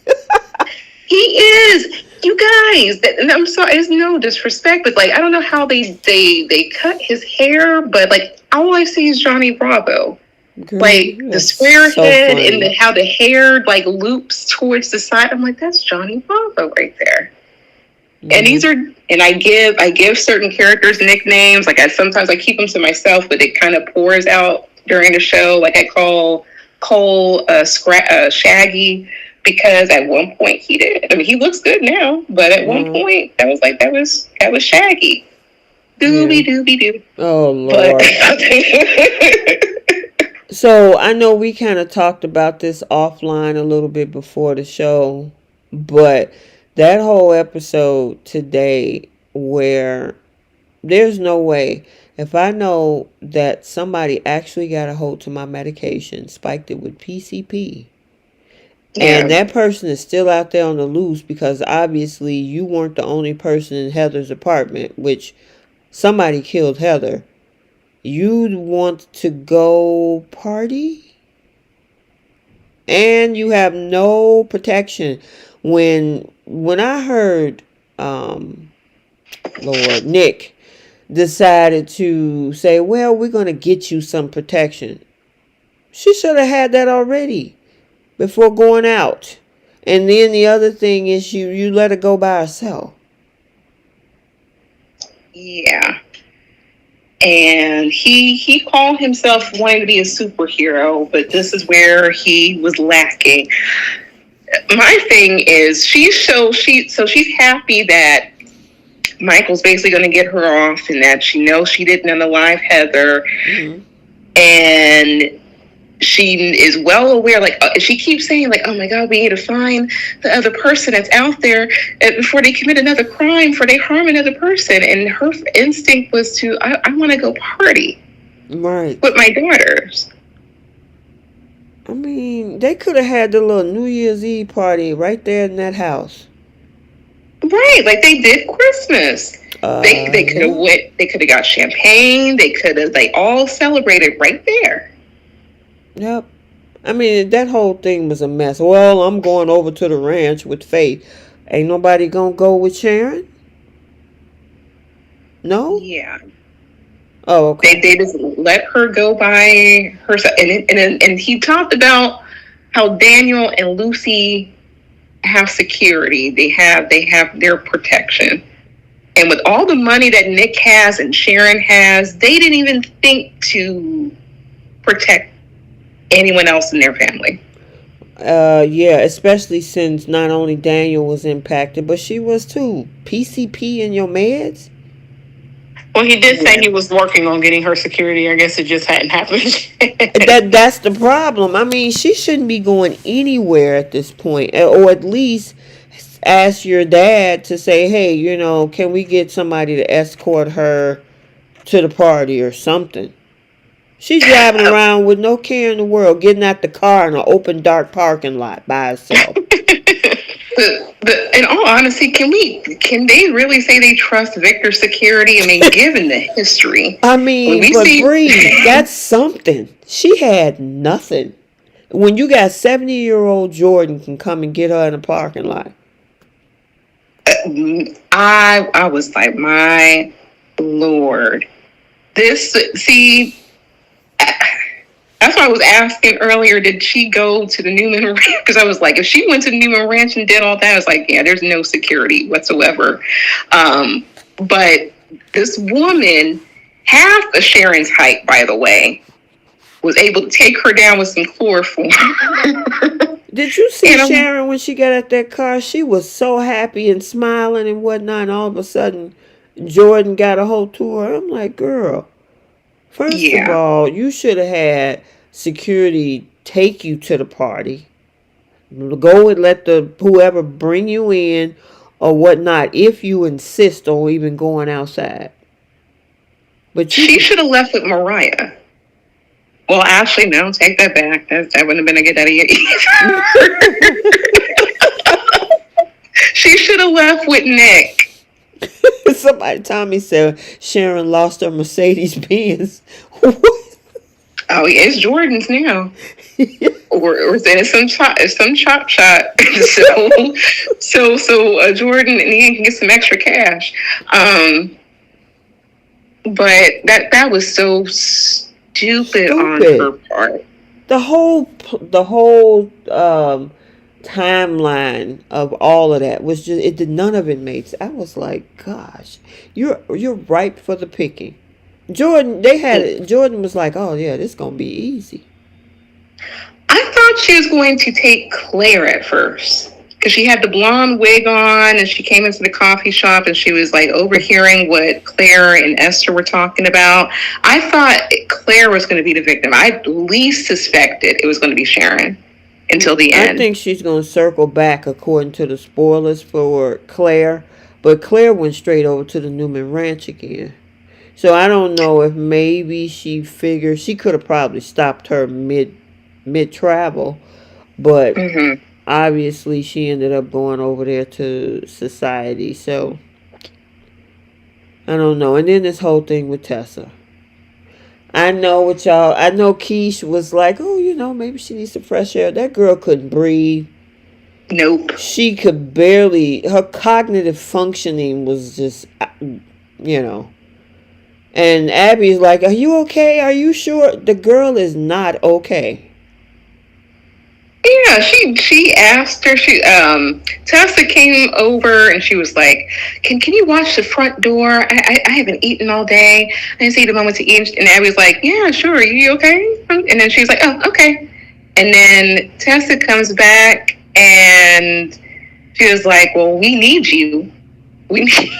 He is. You guys, and I'm sorry, it's no disrespect, but like I don't know how they cut his hair, but like all I see is Johnny Bravo. Girl, like the square head and how the hair like loops towards the side. I'm like, that's Johnny Bravo right there. And these are, and I give certain characters nicknames. Like sometimes I keep them to myself, but it kind of pours out during the show. Like I call Cole Shaggy, because at one point he did. I mean, he looks good now, but at one point that was Shaggy. Doobie doo. Oh Lord. So I know we kind of talked about this offline a little bit before the show, but that whole episode today where there's no way, if I know that somebody actually got a hold to my medication, spiked it with PCP, and that person is still out there on the loose because obviously you weren't the only person in Heather's apartment, which somebody killed Heather, you'd want to go party? And you have no protection. When I heard Lord Nick decided to say, well, we're going to get you some protection, she should have had that already before going out. And then the other thing is you let her go by herself. Yeah. And he called himself wanting to be a superhero, but this is where he was lacking. My thing is she's happy that Michael's basically going to get her off, and that she knows she didn't unalive Heather. Mm-hmm. And she is well aware, like she keeps saying, like, oh my God, we need to find the other person that's out there before they commit another crime, before they harm another person. And her instinct was to, I want to go party with my daughters. I mean, they could have had the little New Year's Eve party right there in that house. Right, like they did Christmas. They could have went. They could have got champagne. They all celebrated right there. Yep. I mean, that whole thing was a mess. Well, I'm going over to the ranch with Faith. Ain't nobody gonna go with Sharon? No? Yeah. Oh, okay. They just let her go by herself. And he talked about how Daniel and Lucy have security. They have their protection. And with all the money that Nick has and Sharon has, they didn't even think to protect anyone else in their family. Yeah, especially since not only Daniel was impacted, but she was too. PCP in your meds? Well, he did say he was working on getting her security. I guess it just hadn't happened. That's the problem. I mean, she shouldn't be going anywhere at this point, or at least ask your dad to say, hey, can we get somebody to escort her to the party or something? She's driving around with no care in the world, getting out the car in an open, dark parking lot by herself. In all honesty, can they really say they trust Victor's security? I mean, given the history. I mean, Bree, that's something. She had nothing. When you got 70-year-old Jordan can come and get her in a parking lot. I was like, my Lord. That's why I was asking earlier, did she go to the Newman Ranch? Because I was like, if she went to the Newman Ranch and did all that, I was like, yeah, there's no security whatsoever. But this woman, half of Sharon's height, by the way, was able to take her down with some chloroform. Did you see Sharon when she got at that car? She was so happy and smiling and whatnot. And all of a sudden, Jordan got a hold to her. I'm like, girl, first of all, you should have had security take you to the party. Go and let whoever bring you in or whatnot if you insist on even going outside. But she should have left with Mariah. Well, actually, no, take that back. That wouldn't have been a good idea either. She should have left with Nick. Somebody told me said Sharon lost her Mercedes Benz. Oh, yeah, it's Jordan's now. or it's some chop shop. so Jordan and Ian can get some extra cash. But that was so stupid on her part. The whole timeline of all of that was just none of it made sense. I was like, gosh, you're ripe for the picking. Jordan was like, oh yeah, this is gonna be easy. I thought she was going to take Claire at first, because she had the blonde wig on and she came into the coffee shop and she was like overhearing what Claire and Esther were talking about. I thought Claire was going to be the victim. I least suspected it was going to be Sharon until the end. I think she's going to circle back according to the spoilers for Claire, but Claire went straight over to the Newman Ranch again. So I don't know if maybe she figured she could have probably stopped her mid travel, but obviously she ended up going over there to society. So I don't know. And then this whole thing with Tessa. I know Keish was like, oh, maybe she needs some fresh air. That girl couldn't breathe. Nope. She could barely, her cognitive functioning was just, And Abby's like, are you okay? Are you sure? The girl is not okay. Yeah, she asked her. Tessa came over and she was like, "Can you watch the front door? I haven't eaten all day. I didn't see the moment to eat." And Abby's like, "Yeah, sure. Are you okay?" And then she's like, "Oh, okay." And then Tessa comes back and she was like, "Well, we need you. We need you.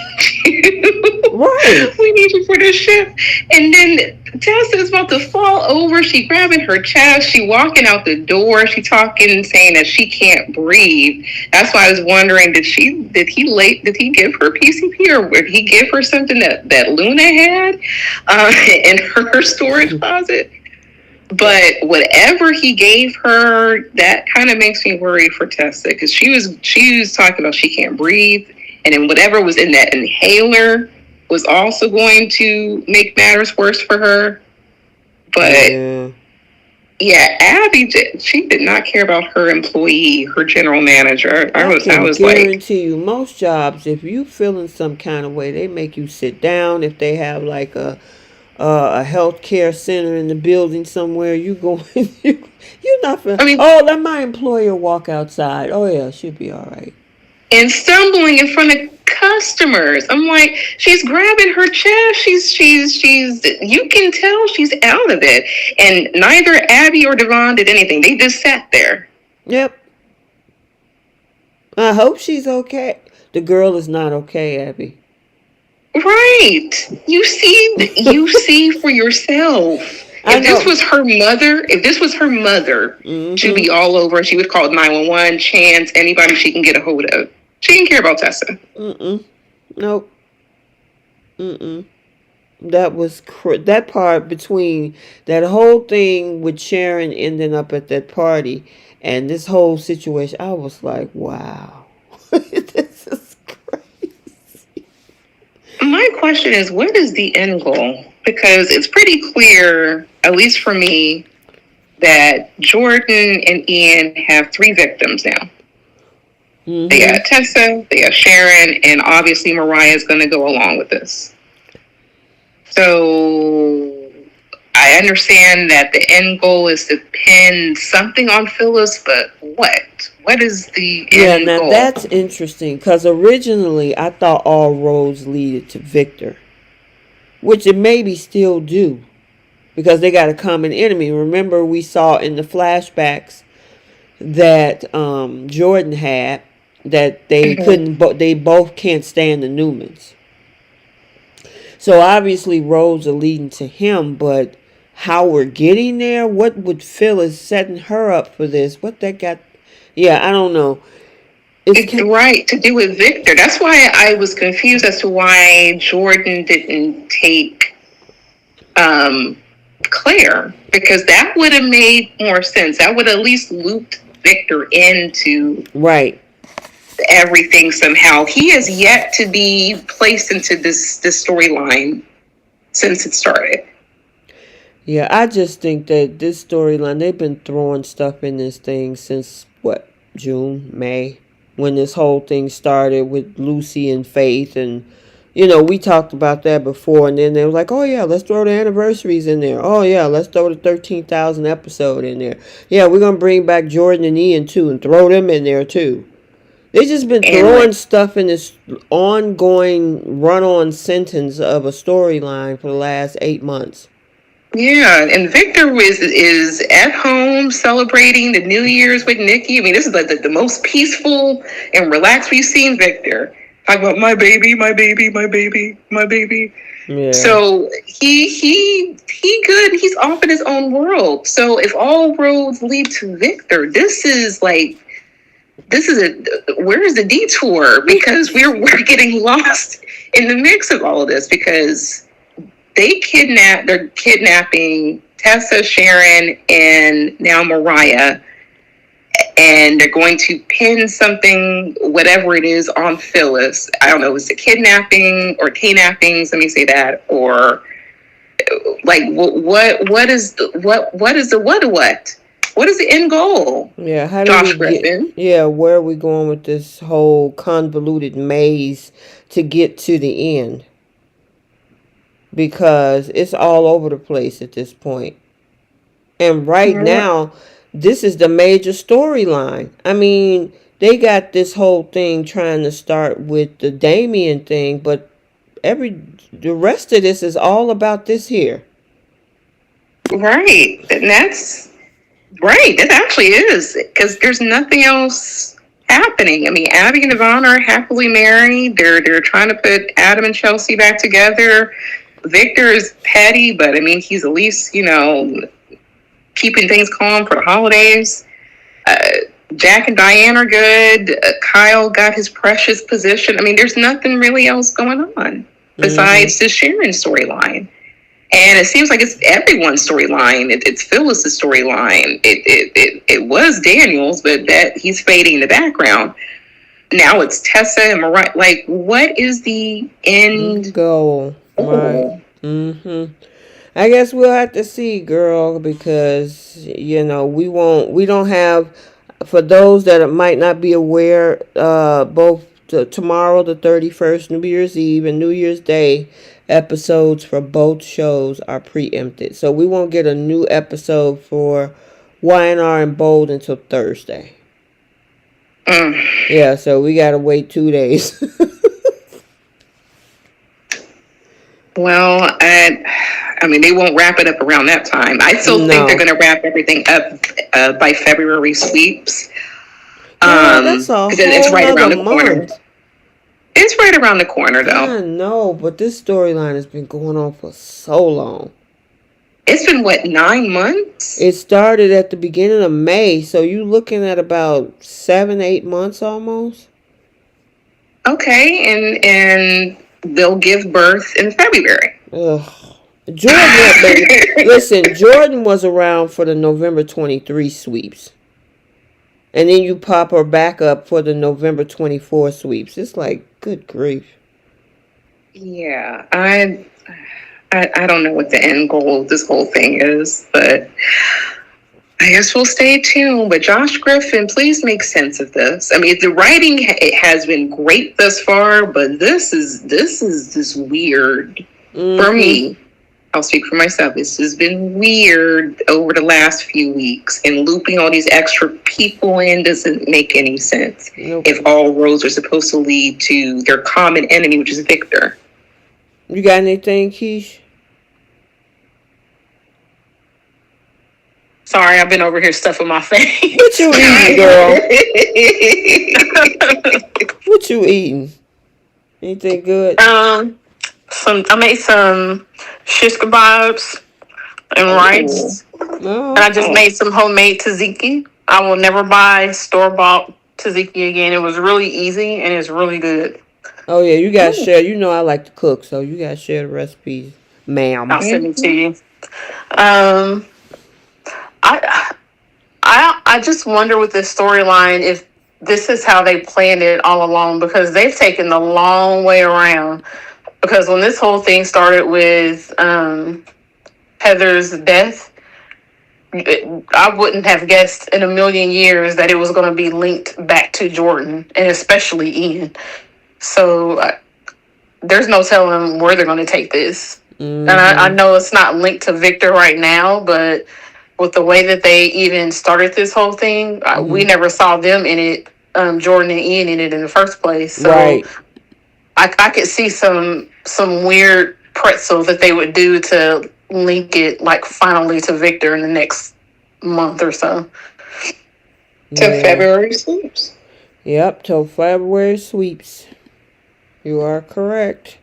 Right. We need you for this shift." And then Tessa is about to fall over. She grabbing her chest. She walking out the door. She talking, saying that she can't breathe. That's why I was wondering, did he give her PCP, or did he give her something that Luna had in her storage closet? But whatever he gave her, that kind of makes me worried for Tessa, because she was talking about she can't breathe, and then whatever was in that inhaler was also going to make matters worse for her. But yeah, Abby, she did not care about her employee, her general manager. I was guarantee you, most jobs, if you feeling some kind of way, they make you sit down. If they have like a health care center in the building somewhere, you're not feeling. Let my employer walk outside. Oh yeah, she'll be all right. And stumbling in front of customers. I'm like, she's grabbing her chest. She's you can tell she's out of it. And neither Abby or Devon did anything. They just sat there. Yep. I hope she's okay. The girl is not okay, Abby. Right. You see for yourself. If this was her mother, she'd be all over. She would call 911, Chance, anybody she can get a hold of. She didn't care about Tessa. Nope. That was that part between that whole thing with Sharon ending up at that party and this whole situation. I was like, wow, this is crazy. My question is, what is the end goal? Because it's pretty clear, at least for me, that Jordan and Ian have 3 victims now. They Mm-hmm. got Tessa, they got Sharon, and obviously Mariah is going to go along with this. So I understand that the end goal is to pin something on Phyllis, but what? What is the Yeah, end now goal? that's interesting because originally I thought all roads leaded to Victor, which it maybe still do because they got a common enemy. Remember, we saw in the flashbacks that Jordan had that they Mm-hmm. couldn't, but they both can't stand the Newmans. So obviously roads are leading to him, but how we're getting there, what would Phyllis setting her up for this? What that got? Yeah, I don't know. It's Right, to do with Victor. That's why I was confused as to why Jordan didn't take um, Claire, because that would have made more sense. That would have at least looped Victor into right. everything somehow. He has yet to be placed into this storyline since it started. Yeah, I just think that this storyline, they've been throwing stuff in this thing since what, June, May, when this whole thing started with Lucy and Faith. And, we talked about that before. And then they were like, oh, yeah, let's throw the anniversaries in there. Oh, yeah, let's throw the 13,000 episode in there. Yeah, we're going to bring back Jordan and Ian, too, and throw them in there, too. They just been And throwing like, stuff in this ongoing run-on sentence of a storyline for the last 8 months. yeah, and Victor is at home celebrating the New Year's with Nikki. I mean, this is like the most peaceful and relaxed we've seen Victor. Talk about my baby, my baby, my baby, my baby. Yeah. So he good. He's off in his own world. So if all roads lead to Victor, this is a where is the detour? Because we're getting lost in the mix of all of this because they're kidnapping Tessa, Sharon, and now Mariah, and they're going to pin something, whatever it is, on Phyllis. I don't know, is it kidnapping or kidnappings? Let me say that. Or like what is the what is the end goal? Yeah, how do we Josh get, Griffin. yeah, where are we going with this whole convoluted maze to get to the end? Because it's all over the place at this point. And right now, this is the major storyline. I mean, they got this whole thing trying to start with the Damien thing, but the rest of this is all about this here. Right, and that's right. That actually is because there's nothing else happening. I mean, Abby and Yvonne are happily married. They're trying to put Adam and Chelsea back together. Victor is petty, but I mean, he's at least keeping things calm for the holidays. Uh, Jack and Diane are good. Kyle got his precious position. I mean, there's nothing really else going on Mm-hmm. besides the Sharon storyline. And it seems like it's everyone's storyline. It's Phyllis's storyline. It was Daniel's, but that he's fading in the background. Now it's Tessa and Mariah. Like, what is the end Goal. Right. goal? Mm-hmm. I guess we'll have to see, girl, because we don't have, for those that might not be aware, both tomorrow the 31st, New Year's Eve, and New Year's Day episodes for both shows are preempted, so we won't get a new episode for YNR and Bold until Thursday. Yeah, so we gotta wait 2 days. Well, I mean, they won't wrap it up around that time. I still think they're No. going to wrap everything up by February sweeps. Girl, that's a Because it's whole right nother around the corner. month. It's right around the corner, though. I know, but this storyline has been going on for so long. It's been, what, 9 months? It started at the beginning of May, so you looking at about 7, 8 months almost. Okay, and they'll give birth in February. Ugh. Listen, Jordan was around for the November 23 sweeps. And then you pop her back up for the November 24 sweeps. It's like, good grief. Yeah, I don't know what the end goal of this whole thing is, but I guess we'll stay tuned. But Josh Griffin, please make sense of this. I mean, the writing it has been great thus far, but this is just weird for me. I'll speak for myself. This has been weird over the last few weeks, and looping all these extra people in doesn't make any sense. Nope. If all roads are supposed to lead to their common enemy, which is Victor. You got anything, Keish? Sorry, I've been over here stuffing my face. What you eating, girl? What you eating? Anything good? I made some shish kebabs and rice. No. And I just made some homemade tzatziki. I will never buy store-bought tzatziki again. It was really easy and it's really good. Oh yeah, you gotta share. You know I like to cook, so you gotta share the recipes, ma'am. I'll send it to you. I just wonder with this storyline if this is how they planned it all along, because they've taken the long way around. Because when this whole thing started with Heather's death, I wouldn't have guessed in a million years that it was going to be linked back to Jordan, and especially Ian. So there's no telling where they're going to take this. And I know it's not linked to Victor right now, but with the way that they even started this whole thing, we never saw them in it, Jordan and Ian in it in the first place. So Right. I could see some weird pretzel that they would do to link it, like, finally to Victor in the next month or so. Till February sweeps. Yep, till February sweeps. You are correct.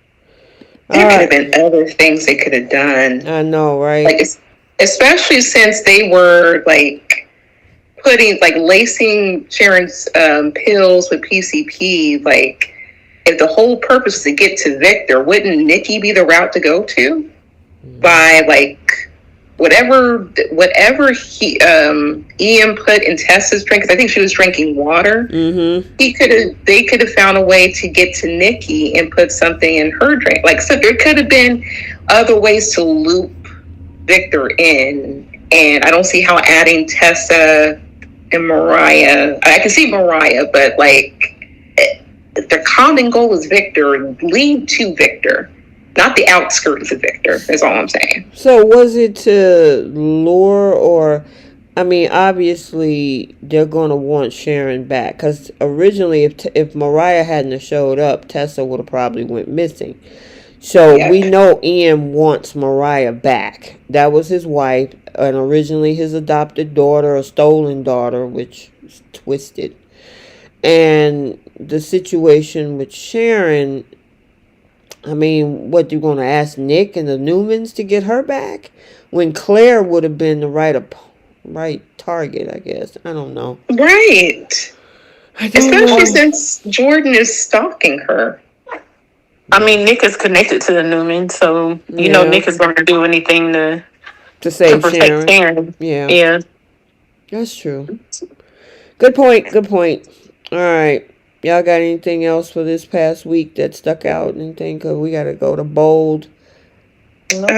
There could have been other things they could have done. I know, right? Like, especially since they were like lacing Sharon's pills with PCP. Like, if the whole purpose was to get to Victor, wouldn't Nikki be the route to go to? By like whatever he Ian put in Tessa's drink, because I think she was drinking water. They could have found a way to get to Nikki and put something in her drink. Like, so there could have been other ways to loop Victor in, and I don't see how adding Tessa and Mariah. I can see Mariah, but like the common goal is Victor. Lead to Victor. Not the outskirts of Victor, is all I'm saying. So was it to lure, or, I mean, obviously they're going to want Sharon back. Because originally, if Mariah hadn't have showed up, Tessa would have probably went missing. So we know Ian wants Mariah back. That was his wife, and originally his adopted daughter, a stolen daughter, which is twisted. And the situation with Sharon, I mean, what, you going to ask Nick and the Newmans to get her back? When Claire would have been the right target, I guess. I don't know. Right. Especially since Jordan is stalking her. I mean, Nick is connected to the Newmans, so you know Nick is going to do anything to save protect Sharon. Yeah. That's true. Good point. All right. Y'all got anything else for this past week that stuck out? Anything? Because we got to go to Bold. Not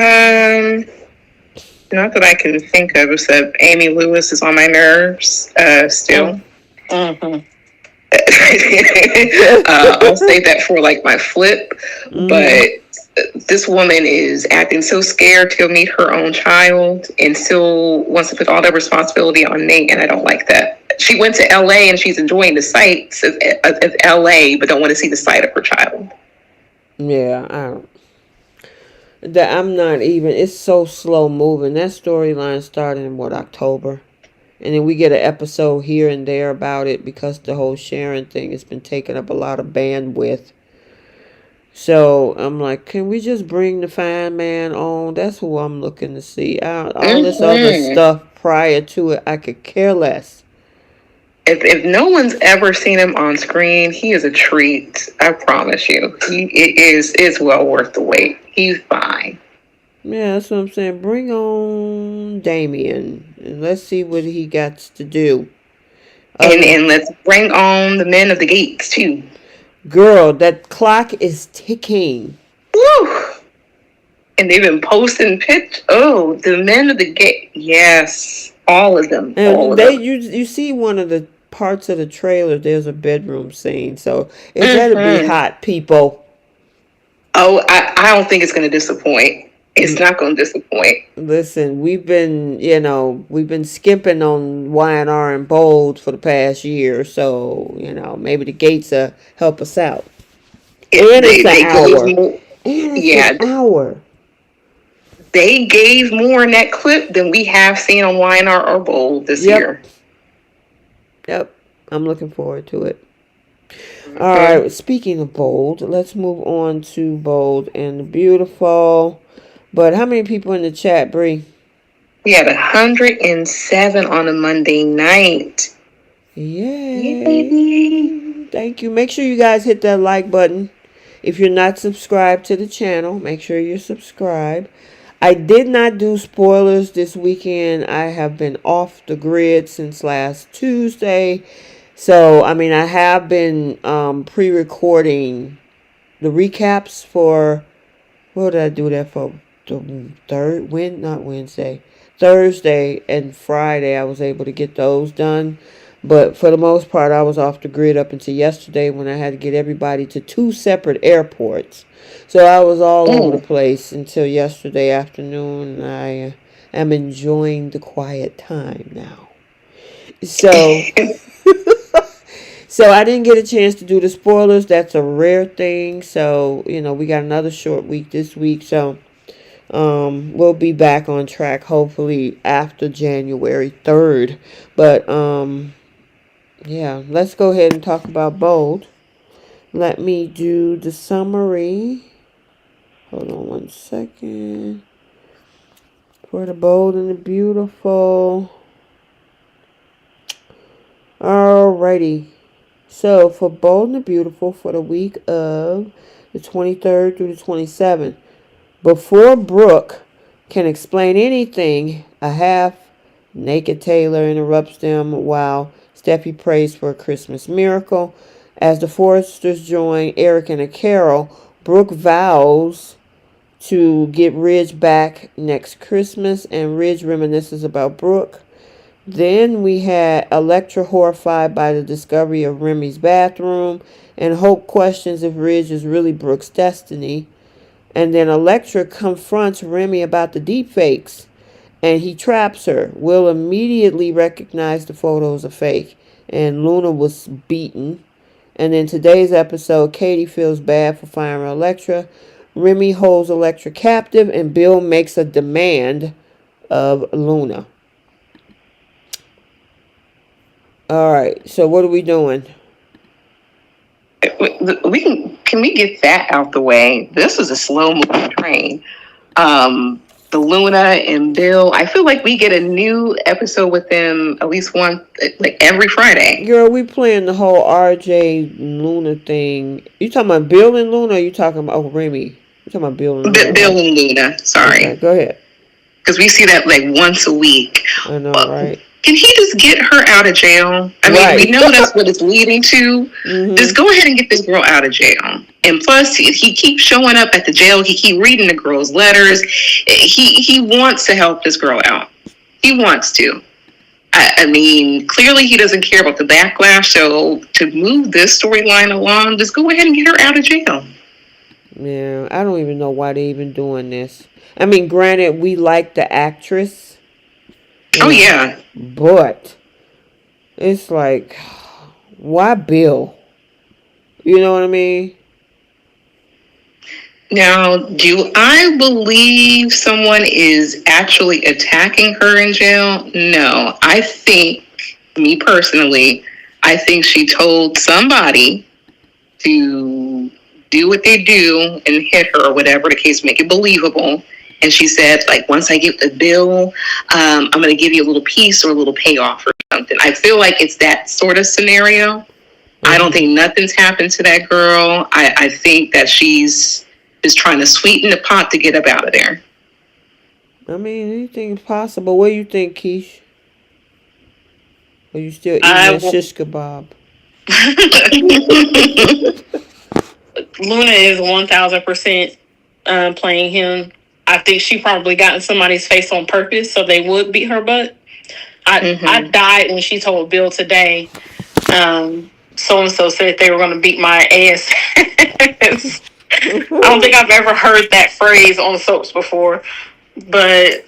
that I can think of, except Amy Lewis is on my nerves still. I'll save that for like my flip. But this woman is acting so scared to meet her own child and still wants to put all that responsibility on Nate, and I don't like that. She went to LA and she's enjoying the sights of LA, but don't want to see the sight of her child. Yeah, I'm not even. It's so slow moving. That storyline started in October, and then we get an episode here and there about it because the whole Sharon thing has been taking up a lot of bandwidth. So I'm like, can we just bring the fine man on? That's who I'm looking to see. All this other stuff prior to it, I could care less. If no one's ever seen him on screen, he is a treat. I promise you. It's well worth the wait. He's fine. Yeah, that's what I'm saying. Bring on Damien and let's see what he got to do. And let's bring on the men of the gates too. Girl, that clock is ticking. Woo! And they've been posting the men of the gate. Yes. All of them. All And of they them. you see one of the parts of the trailer. There's a bedroom scene, so it better be Mm-hmm. hot, people. Oh, I don't think it's going to disappoint. It's not going to disappoint. Listen, we've been skimping on Y&R and Bold for the past year, so maybe the gates help us out. And it's an They gave hour. more. And it's an Yeah, hour. they gave more in that clip than we have seen on YNR or Bold this Yep. year. Yep. I'm looking forward to it. All Mm-hmm. right. Speaking of Bold, let's move on to Bold and the Beautiful. But how many people in the chat, Bree? We had 107 on a Monday night. Yay. Yay. Thank you. Make sure you guys hit that like button. If you're not subscribed to the channel, make sure you're subscribed. I did not do spoilers this weekend. I have been off the grid since last Tuesday. So, I mean, I have been pre-recording the recaps for, what did I do that for? Not Wednesday. Thursday and Friday I was able to get those done. But for the most part, I was off the grid up until yesterday when I had to get everybody to 2 separate airports. So I was all over the place until yesterday afternoon. I am enjoying the quiet time now. So, so I didn't get a chance to do the spoilers. That's a rare thing. So, we got another short week this week. So, we'll be back on track hopefully after January 3rd. But, yeah, let's go ahead and talk about Bold. Let me do the summary. Hold on one second. For the Bold and the Beautiful. Alrighty. So, for Bold and the Beautiful, for the week of the 23rd through the 27th, before Brooke can explain anything, a half-naked Taylor interrupts them while Steffy prays for a Christmas miracle. As the Foresters join Eric and Carol, Brooke vows to get Ridge back next Christmas, and Ridge reminisces about Brooke. Then we had Electra horrified by the discovery of Remy's bathroom, and Hope questions if Ridge is really Brooke's destiny. And then Electra confronts Remy about the deepfakes, and he traps her. Will immediately recognize the photos are fake, and Luna was beaten. And in today's episode, Katie feels bad for firing Electra. Remy holds Electra captive, and Bill makes a demand of Luna. All right, so what are we doing? Can we get that out the way? This is a slow moving train. The Luna and Bill, I feel like we get a new episode with them at least one, like every Friday. Girl, we playing the whole RJ Luna thing. You talking about Bill and Luna, or you talking about Remy? You talking about Bill and Luna? Bill and Luna, sorry. Okay, go ahead. Because we see that like once a week. I know, right? Can he just get her out of jail? I mean, we know that's what it's leading to. Mm-hmm. Just go ahead and get this girl out of jail. And plus, he keeps showing up at the jail. He keeps reading the girl's letters. He wants to help this girl out. He wants to. I mean, clearly he doesn't care about the backlash. So to move this storyline along, just go ahead and get her out of jail. Yeah, I don't even know why they're even doing this. I mean, granted, we like the actress. Oh, yeah. But it's like, why Bill? You know what I mean? Now, do I believe someone is actually attacking her in jail? No. I think, me personally, I think she told somebody to do what they do and hit her or whatever the case, make it believable. And she said, like, once I get the bill, I'm going to give you a little piece or a little payoff or something. I feel like it's that sort of scenario. Mm-hmm. I don't think nothing's happened to that girl. I think that she's just trying to sweeten the pot to get up out of there. I mean, anything's possible. What do you think, Keish? Are you still eating that shish kebab? Luna is 1,000% playing him. I think she probably got in somebody's face on purpose so they would beat her butt. I died when she told Bill today. So and so said they were going to beat my ass. I don't think I've ever heard that phrase on soaps before, but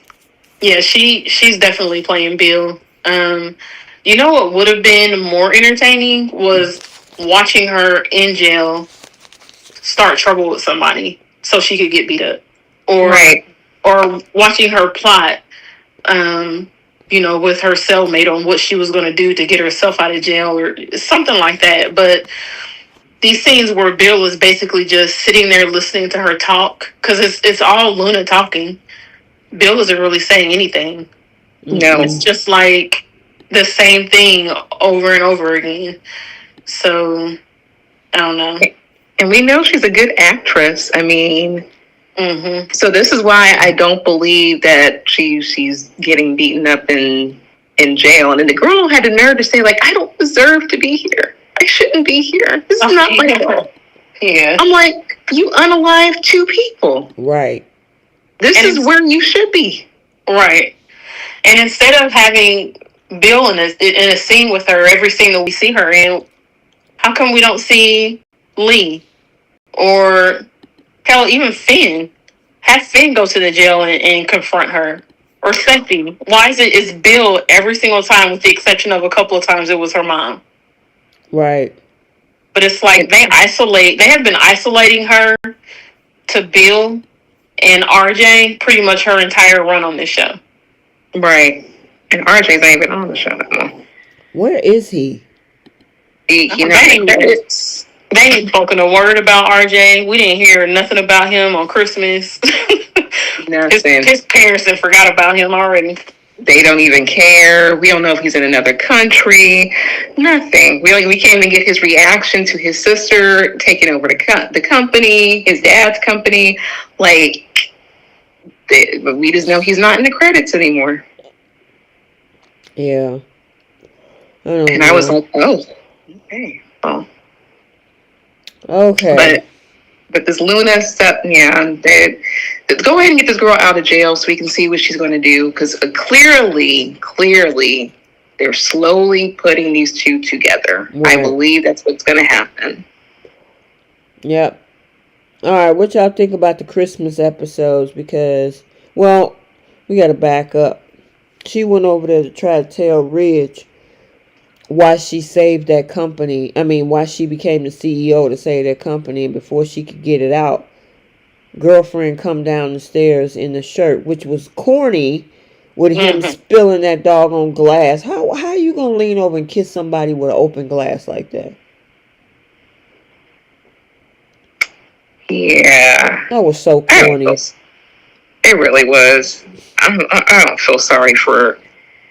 yeah, she's definitely playing Bill. You know what would have been more entertaining was watching her in jail start trouble with somebody so she could get beat up, or Right. or watching her plot. With her cellmate on what she was going to do to get herself out of jail or something like that. But these scenes where Bill was basically just sitting there listening to her talk, because it's all Luna talking. Bill isn't really saying anything. No. It's just like the same thing over and over again. So, I don't know. And we know she's a good actress. I mean, so this is why I don't believe that she's getting beaten up in jail. And then the girl had the nerve to say, like, I don't deserve to be here. I shouldn't be here. This is not my fault. Yeah. I'm like, you unalived 2 people. Right. This is where you should be. Right. And instead of having Bill in a scene with her, every scene that we see her in, how come we don't see Lee? Or hell, even Finn. Have Finn go to the jail and confront her. Or Steffy. Why is Bill every single time, with the exception of a couple of times it was her mom? Right. But it's like they have been isolating her to Bill and RJ pretty much her entire run on this show. Right. And RJ's not even on the show no more. Where is he? They ain't spoken a word about RJ. We didn't hear nothing about him on Christmas. Nothing. His parents had forgot about him already. They don't even care. We don't know if he's in another country. Nothing. We can't even get his reaction to his sister taking over the company, his dad's company. Like, but we just know he's not in the credits anymore. Yeah. I was like, oh, okay. Oh. Okay. But this Luna stuff, yeah, go ahead and get this girl out of jail so we can see what she's going to do. Because clearly, they're slowly putting these 2 together. Right. I believe that's what's going to happen. Yep. All right, what y'all think about the Christmas episodes? Because, well, we got to back up. She went over there to try to tell Ridge why she saved that company. I mean, why she became the CEO to save that company. And before she could get it out, girlfriend come down the stairs in the shirt, which was corny, with him spilling that doggone glass. How are you going to lean over and kiss somebody with an open glass like that? Yeah. That was so corny. It really was. I don't feel sorry for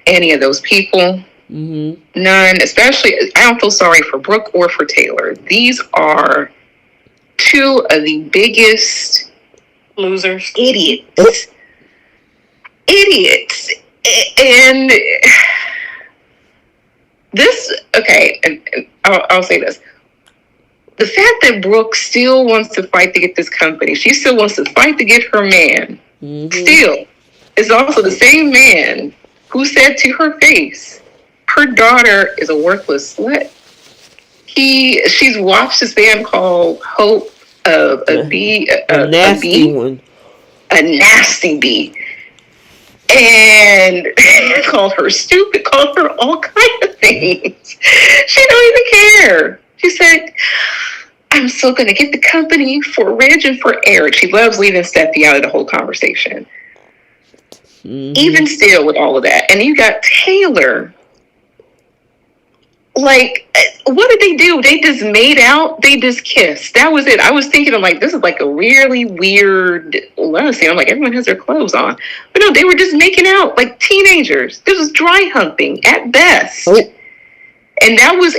any of those people. None, especially, I don't feel sorry for Brooke or for Taylor. These are 2 of the biggest losers. Idiots. And this, okay, and I'll say this. The fact that Brooke still wants to fight to get this company, she still wants to fight to get her man, still, is also the same man who said to her face, her daughter is a worthless slut. She's watched this band called Hope of a Bee, a nasty one, a nasty bee, and called her stupid, called her all kinds of things. She don't even care. She said, "I'm still going to get the company for Ridge and for Eric." She loves leaving Steffy out of the whole conversation. Even still, with all of that, and you got Taylor. Like, what did they do? They just made out. They just kissed. That was it. I was thinking, I'm like, this is like a really weird love scene. I'm like, everyone has their clothes on. But no, they were just making out like teenagers. This was dry humping at best. Oh. And that was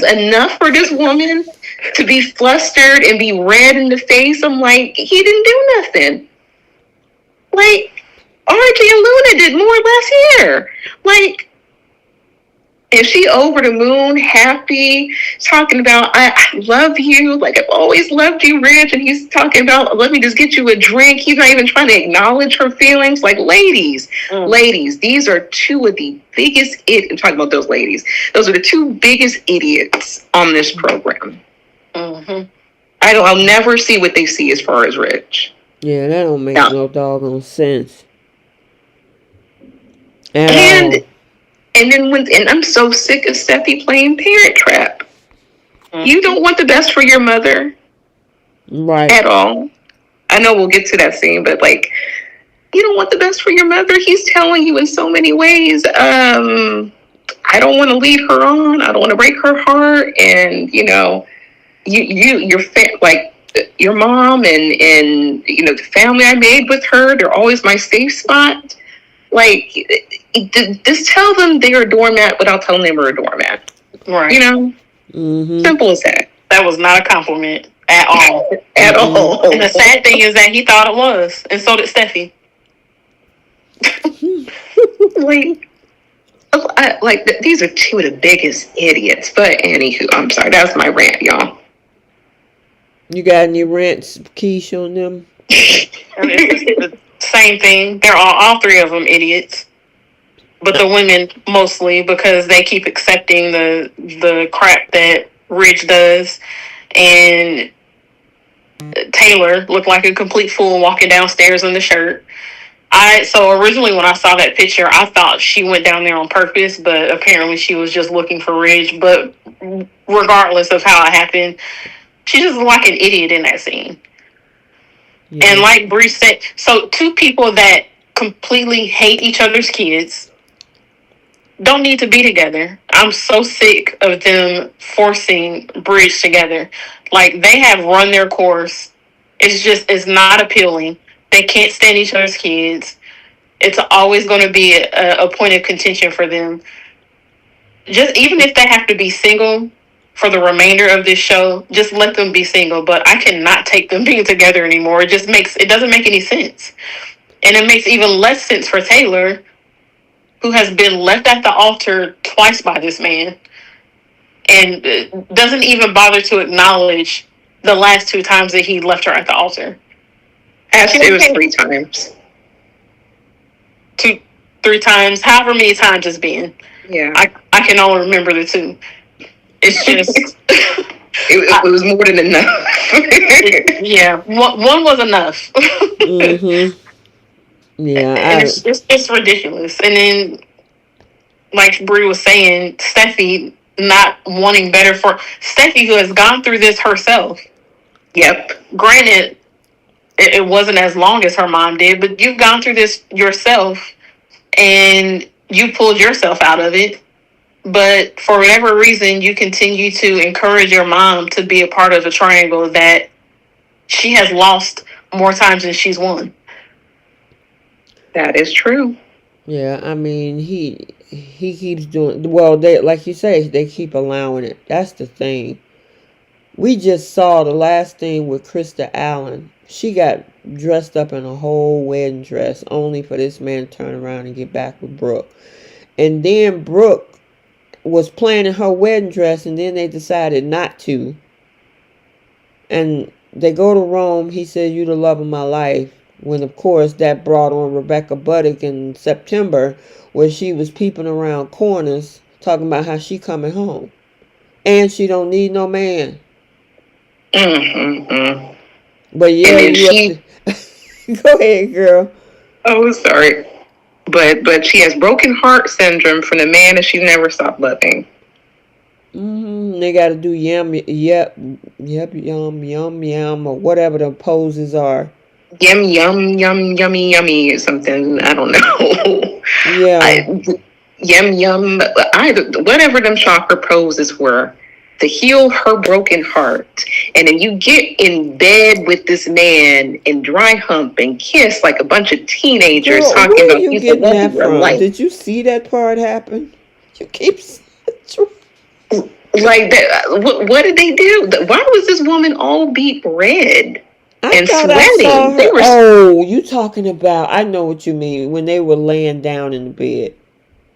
enough for this woman to be flustered and be red in the face. I'm like, he didn't do nothing. Like, RJ and Luna did more last year. Like, And she over the moon, happy, talking about, I love you. Like, I've always loved you, Rich. And he's talking about, let me just get you a drink. He's not even trying to acknowledge her feelings. Like, ladies, these are two of the biggest I'm talking about those ladies. Those are the two biggest idiots on this program. Mm-hmm. I'll never see what they see as far as Rich. Yeah, that don't make no doggone sense. And then and I'm so sick of Steffy playing Parent Trap. You don't want the best for your mother, right? At all. I know we'll get to that scene, but like, you don't want the best for your mother. He's telling you in so many ways. I don't want to lead her on. I don't want to break her heart. And like your mom and the family I made with her. They're always my safe spot. Like, just tell them they're a doormat without telling them we're a doormat. Right. Simple as that. That was not a compliment at all. At all. And the sad thing is that he thought it was, and so did Steffy. These are two of the biggest idiots. But anywho, I'm sorry, that's my rant, y'all. You got any rants, Keisha, on them? It's the same thing. They're all three of them idiots. But the women mostly, because they keep accepting the crap that Ridge does. And Taylor looked like a complete fool walking downstairs in the shirt. So originally when I saw that picture, I thought she went down there on purpose, but apparently she was just looking for Ridge. But regardless of how it happened, she just looked like an idiot in that scene. Yeah. And like Bree said, so two people that completely hate each other's kids don't need to be together. I'm so sick of them forcing Bridge together. Like, they have run their course. It's not appealing. They can't stand each other's kids. It's always going to be a point of contention for them. Just even if they have to be single for the remainder of this show, just let them be single. But I cannot take them being together anymore. It doesn't make any sense. And it makes even less sense for Taylor, who has been left at the altar twice by this man and doesn't even bother to acknowledge the last 2 times that he left her at the altar. Actually, it was 3 times. 3 times, however many times it's been. Yeah. I can only remember the 2. It's just... it was more than enough. Yeah, one was enough. Mm-hmm. Yeah, and it's ridiculous. And then, like Brie was saying, Steffy not wanting better for Steffy, who has gone through this herself. Yep. Granted, it wasn't as long as her mom did, but you've gone through this yourself, and you pulled yourself out of it. But for whatever reason, you continue to encourage your mom to be a part of a triangle that she has lost more times than she's won. That is true. Yeah, I mean, he keeps doing well. They, like you say, they keep allowing it. That's the thing. We just saw the last thing with Krista Allen. She got dressed up in a whole wedding dress only for this man to turn around and get back with Brooke. And then Brooke was planning her wedding dress, and then they decided not to. And they go to Rome. He said, "You the love of my life." When, of course, that brought on Rebecca Buddick in September, where she was peeping around corners, talking about how she coming home. And she don't need no man. Mm-hmm. But yeah, go ahead, girl. Oh, sorry. But she has broken heart syndrome from the man that she never stopped loving. Mm-hmm. They got to do yum, yum, or whatever the poses are. Yum, yummy, or something. I don't know. Yeah. Yum, whatever them chakra poses were to heal her broken heart. And then you get in bed with this man and dry hump and kiss like a bunch of teenagers. Girl, talking about you getting that from? Did you see that part happen? You keep like that. What did they do? Why was this woman all beat red? And sweating. Oh, you talking about, I know what you mean, when they were laying down in the bed.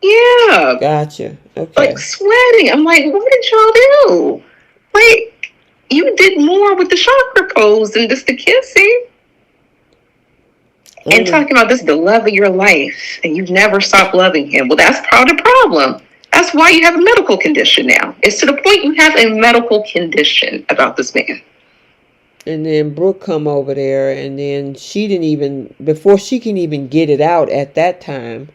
Yeah, Gotcha. like Okay. sweating. I'm like, what did y'all do? Like, you did more with the chakra pose than just the kissing. And Only. talking about this is the love of your life, and you've never stopped loving him. Well, that's part of the problem. That's why you have a medical condition now. It's to the point you have a medical condition about this man. And then Brooke come over there, and then she didn't even, before she can even get it out at that time,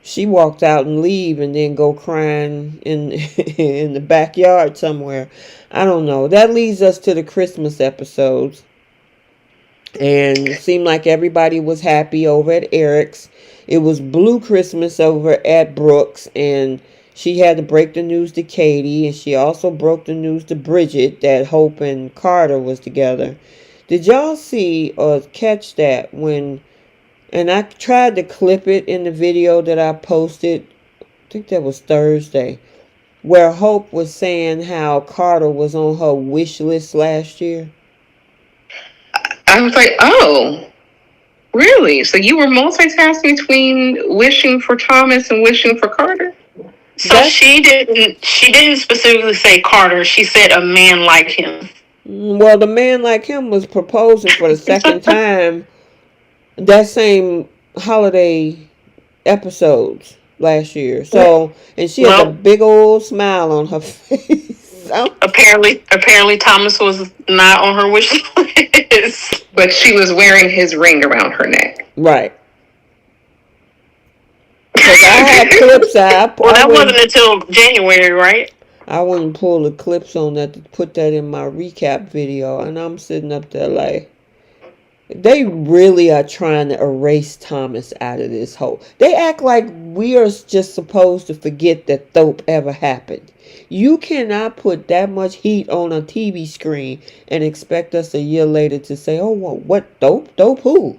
she walked out and leave, and then go crying in in the backyard somewhere. I don't know. That leads us to the Christmas episodes, and it seemed like everybody was happy over at Eric's. It was Blue Christmas over at Brooks, and she had to break the news to Katie, and she also broke the news to Bridget that Hope and Carter was together. Did y'all see or catch that when, and I tried to clip it in the video that I posted, I think that was Thursday, where Hope was saying how Carter was on her wish list last year? I was like, oh, really? So you were multitasking between wishing for Thomas and wishing for Carter? So she didn't specifically say Carter. She said a man like him. Well, the man like him was proposing for the second time that same holiday episodes last year. So, and she has a Well, big old smile on her face. apparently Thomas was not on her wish list. But she was wearing his ring around her neck. Right. Because I had clips. Well, I that wasn't wouldn't. until January, right? I wouldn't pull the clips on that to put that in my recap video, and I'm sitting up there like, they really are trying to erase Thomas out of this whole. They act like we are just supposed to forget that Thope ever happened. You cannot put that much heat on a TV screen and expect us a year later to say, "Oh, well, what Thope? Thope who?"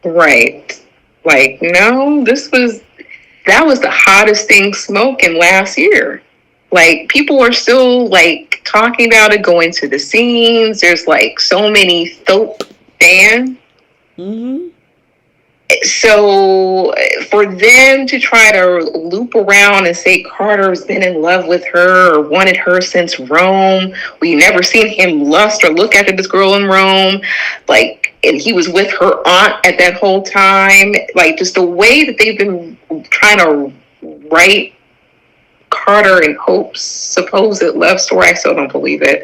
Right. Like, no, that was the hottest thing smoking last year. Like, people are still like talking about it, going to the scenes. There's like so many Thope fans. Mm-hmm. So for them to try to loop around and say Carter's been in love with her or wanted her since Rome, we never seen him lust or look after this girl in Rome, like, and he was with her aunt at that whole time, like, just the way that they've been trying to write Carter and Hope's supposed love story, I still don't believe it.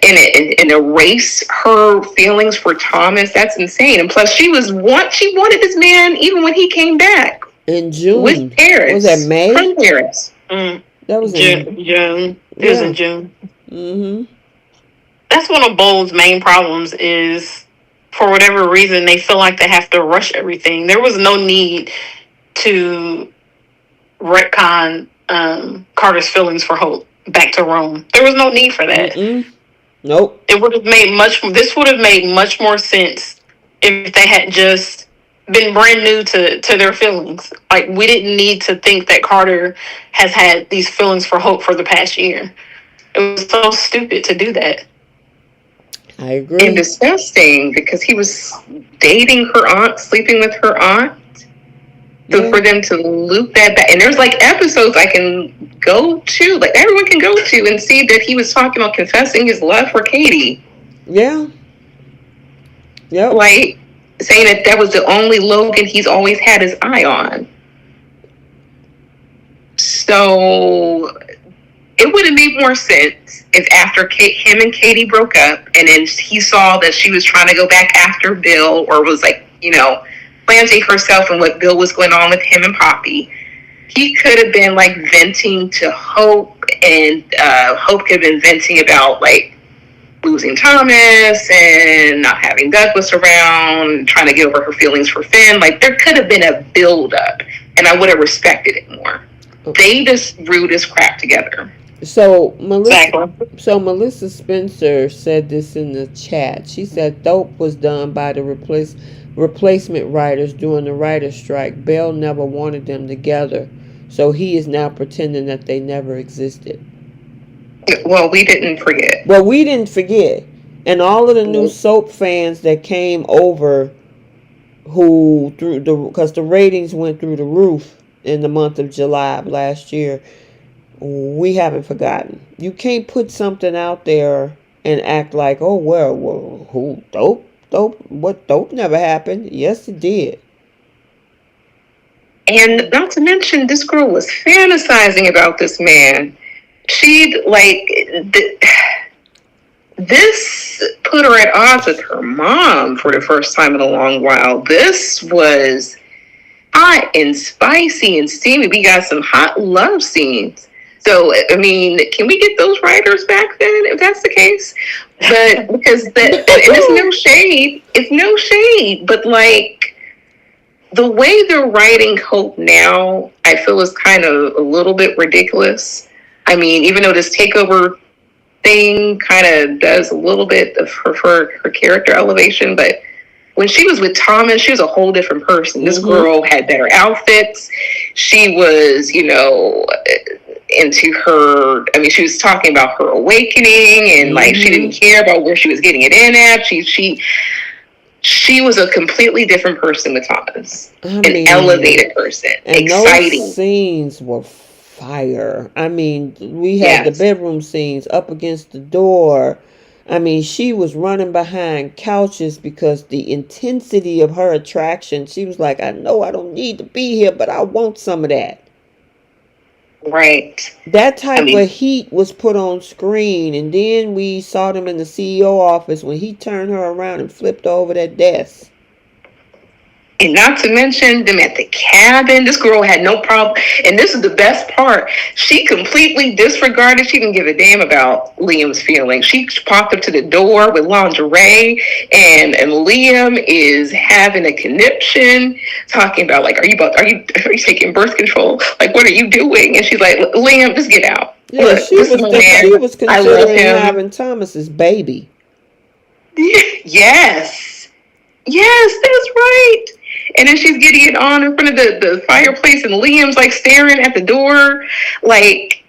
And erase her feelings for Thomas. That's insane. And plus, she wanted this man even when he came back In June. with Paris. Was that May? From Paris. That was June. It was in June. Mm-hmm. That's one of Bold's main problems is, for whatever reason, they feel like they have to rush everything. There was no need to retcon Carter's feelings for Hope back to Rome. There was no need for that. Mm-mm. Nope. This would have made much more sense if they had just been brand new to their feelings. Like, we didn't need to think that Carter has had these feelings for Hope for the past year. It was so stupid to do that. I agree. And disgusting because he was dating her aunt, sleeping with her aunt. So for them to loop that back, and there's like episodes I can go to, like everyone can go to and see that he was talking about confessing his love for Katie. Yeah. Yep. Like saying that was the only Logan he's always had his eye on. So it would have made more sense if after him and Katie broke up, and then he saw that she was trying to go back after Bill, or was like, planting herself and what Bill was going on with him and Poppy. He could have been like venting to Hope, and Hope could have been venting about like losing Thomas and not having Douglas around, trying to get over her feelings for Finn. Like, there could have been a build up, and I would have respected it more. They just threw this crap together. So Melissa Spencer said this in the chat. She said Thope was done by the replacement writers during the writer's strike. Bell never wanted them together, so he is now pretending that they never existed. Well, we didn't forget. And all of the new soap fans that came over who through the because the ratings went through the roof in the month of July of last year. We haven't forgotten. You can't put something out there and act like, oh well, who dope? What dope never happened? Yes, it did. And not to mention, this girl was fantasizing about this man. She'd like this put her at odds with her mom for the first time in a long while. This was hot and spicy and steamy. We got some hot love scenes. So, I mean, can we get those writers back then if that's the case? But because and it's no shade, but like the way they're writing Hope now, I feel is kind of a little bit ridiculous. I mean, even though this takeover thing kind of does a little bit of her character elevation, but when she was with Thomas, she was a whole different person. This girl had better outfits. She was, into her. I mean, she was talking about her awakening, and like she didn't care about where she was getting it in at. She was a completely different person with Thomas, an elevated person, and exciting. Those scenes were fire. I mean, we had the bedroom scenes up against the door. I mean, she was running behind couches because the intensity of her attraction, she was like, I know I don't need to be here, but I want some of that. Right. That type of heat was put on screen, and then we saw them in the CEO office when he turned her around and flipped over that desk. And not to mention them at the cabin. This girl had no problem. And this is the best part. She completely disregarded. She didn't give a damn about Liam's feelings. She popped up to the door with lingerie. And Liam is having a conniption, talking about like, are you taking birth control? Like, what are you doing? And she's like, Liam, just get out. Yeah, look, she was considering having Thomas's baby. Yes, that's right. And then she's getting it on in front of the fireplace, and Liam's like staring at the door. Like,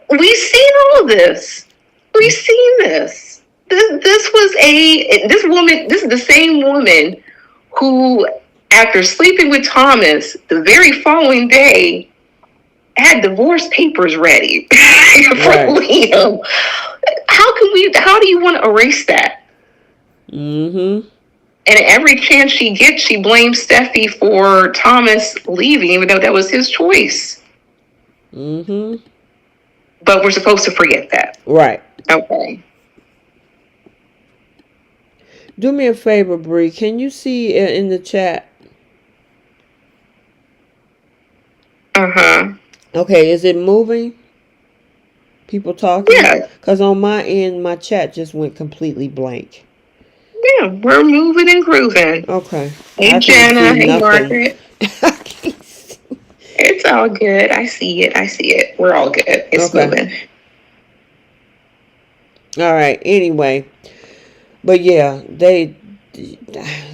we've seen all of this. We've seen this. This is the same woman who, after sleeping with Thomas, the very following day, had divorce papers ready for Liam. How do you want to erase that? And every chance she gets, she blames Steffy for Thomas leaving, even though that was his choice. But we're supposed to forget that. Right. Okay. Do me a favor, Bree. Can you see in the chat? Okay, is it moving? People talking? Yeah. Because on my end, my chat just went completely blank. Yeah, we're moving and grooving. Okay. Hey, Jenna. Hey, Margaret. It's all good. I see it. We're all good. It's moving. All right. Anyway. But yeah, they,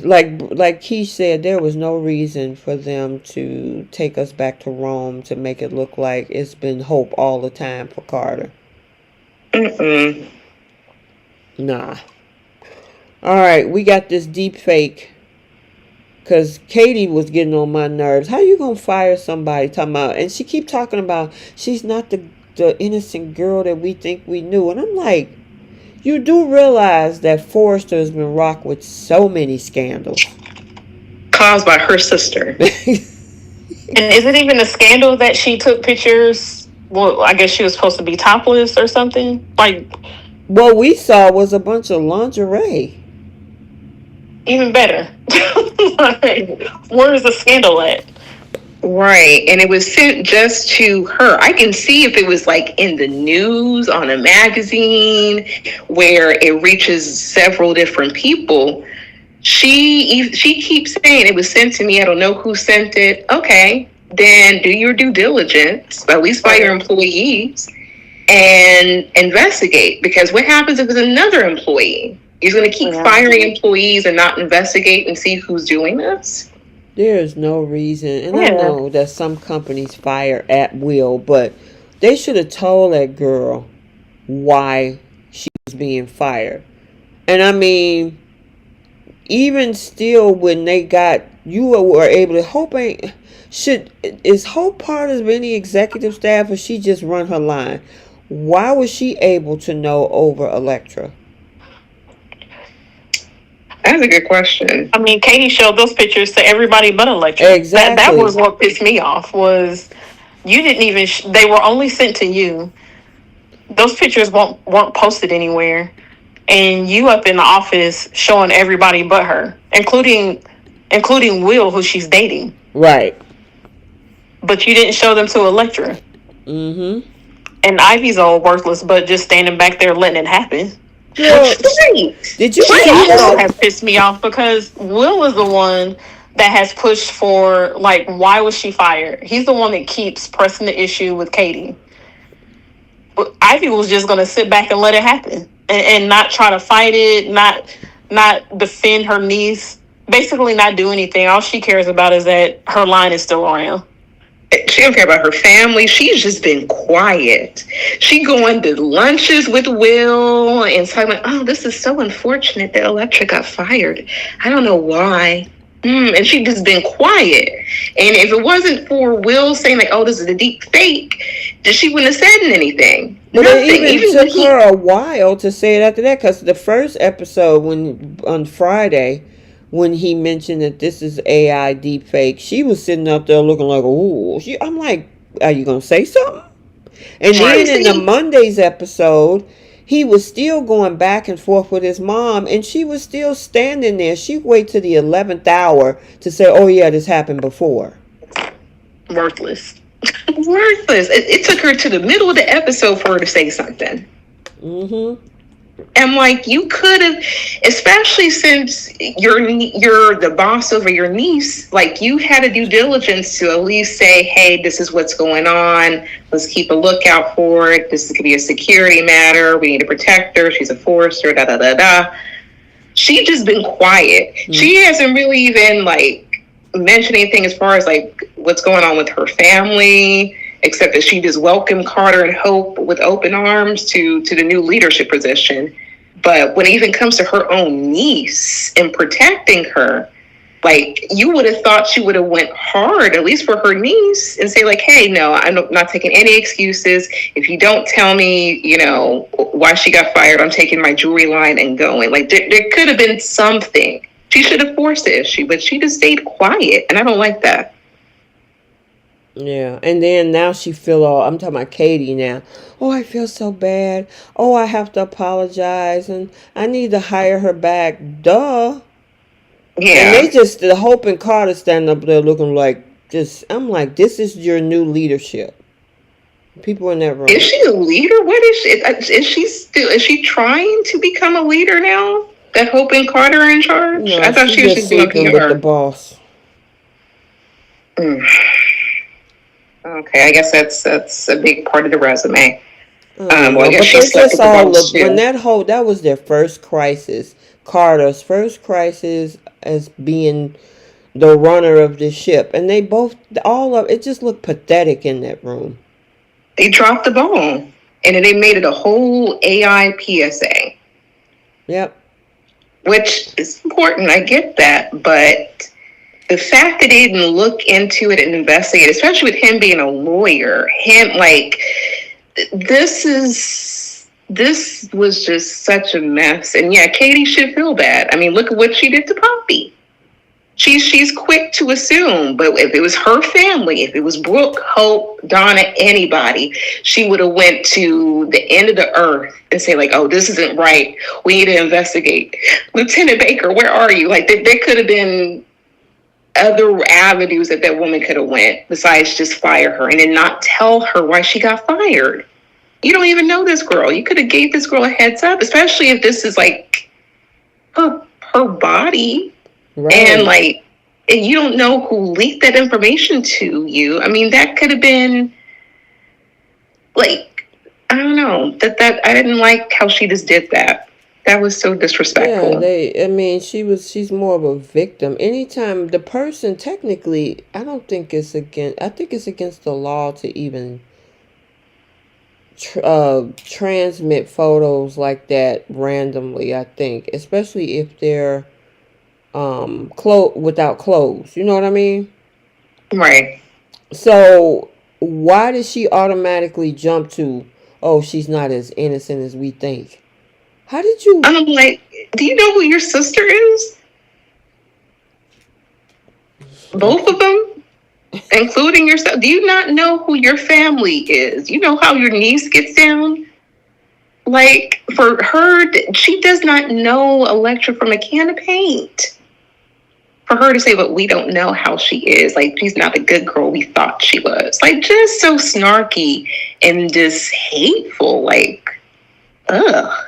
like Keith said, there was no reason for them to take us back to Rome to make it look like it's been Hope all the time for Carter. Nah. All right, we got this deep fake. Because Katie was getting on my nerves. How you going to fire somebody talking about... And she keep talking about she's not the innocent girl that we think we knew. And I'm like, you do realize that Forrester has been rocked with so many scandals. Caused by her sister. And is it even a scandal that she took pictures? Well, I guess she was supposed to be topless or something. Like, what we saw was a bunch of lingerie. Even better. Like, where is the scandal at? Right. And it was sent just to her. I can see if it was like in the news, on a magazine, where it reaches several different people. She keeps saying it was sent to me. I don't know who sent it. Okay. Then do your due diligence, at least by your employees, and investigate. Because what happens if it's another employee? He's going to keep firing employees and not investigate and see who's doing this? There's no reason. And I know that some companies fire at will, but they should have told that girl why she was being fired. And I mean, even still, when they got You were able to. Hope ain't. Is Hope part of any executive staff, or she just run her line? Why was she able to know over Electra? That's a good question. I mean, Katie showed those pictures to everybody but Electra. That Exactly. was what pissed me off. Was you didn't even? They were only sent to you. Those pictures weren't posted anywhere, and you up in the office showing everybody but her, including Will, who she's dating. Right. But you didn't show them to Electra. Mm-hmm. And Ivy's all worthless, but just standing back there letting it happen. Well, Right. did you She see also that? has pissed me off because Will is the one that has pushed for, like, why was she fired? He's the one that keeps pressing the issue with Katie. But Ivy was just going to sit back and let it happen and not try to fight it, not defend her niece, basically not do anything. All she cares about is that her line is still around. She don't care about her family. She's just been quiet. She going to lunches with Will and talking about, oh, this is so unfortunate that Electra got fired. I don't know why. And she just been quiet. And if it wasn't for Will saying like, oh, this is a deep fake, she wouldn't have said anything. But Nothing. it even took her a while to say it after that, because the first episode, when on Friday, when he mentioned that this is AI deepfake, she was sitting up there looking like, "Ooh." I'm like, "Are you gonna say something?" And then in the Monday's episode, he was still going back and forth with his mom, and she was still standing there. She wait to the 11th hour to say, "Oh yeah, this happened before." Worthless. Worthless. It took her to the middle of the episode for her to say something. Mm-hmm. And like, you could have, especially since you're the boss over your niece, like, you had a due diligence to at least say, hey, this is what's going on. Let's keep a lookout for it. This could be a security matter. We need to protect her. She's a forester, da da da da. She just been quiet. Mm-hmm. She hasn't really even like mentioned anything as far as like what's going on with her family, except that she just welcomed Carter and Hope with open arms to the new leadership position. But when it even comes to her own niece and protecting her, like, you would have thought she would have went hard, at least for her niece, and say like, hey, no, I'm not taking any excuses. If you don't tell me, you know, why she got fired, I'm taking my jewelry line and going. Like, there could have been something. She should have forced the issue, but she just stayed quiet, and I don't like that. Yeah, and then now she feel all, I'm talking about Katie now. Oh, I feel so bad. Oh, I have to apologize, and I need to hire her back. Duh. Yeah. And they just, the Hope and Carter standing up there looking like, just, I'm like, this is your new leadership. People in that room. Is she a leader? What is she? Is she trying to become a leader now? That Hope and Carter are in charge? No, I thought she was just doing PR. With the boss. Okay, I guess that's a big part of the resume. Well, I guess she slept with the boss too. When that was their first crisis. Carter's first crisis as being the runner of the ship, and they both, all of it just looked pathetic in that room. They dropped the ball, and then they made it a whole AI PSA. Yep. Which is important, I get that, but the fact that they didn't look into it and investigate, especially with him being a lawyer, this was just such a mess. And yeah, Katie should feel bad. I mean, look at what she did to Poppy. She's quick to assume, but if it was her family, if it was Brooke, Hope, Donna, anybody, she would have went to the end of the earth and say like, oh, this isn't right. We need to investigate. Lieutenant Baker, where are you? Like, there could have been other avenues that woman could have went besides just fire her and then not tell her why she got fired. You don't even know this girl. You could have gave this girl a heads up, especially if this is like her body. Right. And like, you don't know who leaked that information to you. I mean, that could have been like, I don't know, that I didn't like how she just did that. That was so disrespectful. Yeah, she's more of a victim. Anytime the person, technically, I think it's against the law to even transmit photos like that randomly, I think, especially if they're without clothes. You know what I mean? Right. So why did she automatically jump to, oh, she's not as innocent as we think? How did you? I'm like, do you know who your sister is? Both of them, including yourself. Do you not know who your family is? You know how your niece gets down? Like, for her, she does not know Electra from a can of paint. For her to say, but we don't know how she is, like, she's not the good girl we thought she was. Like, just so snarky and just hateful. Like, ugh.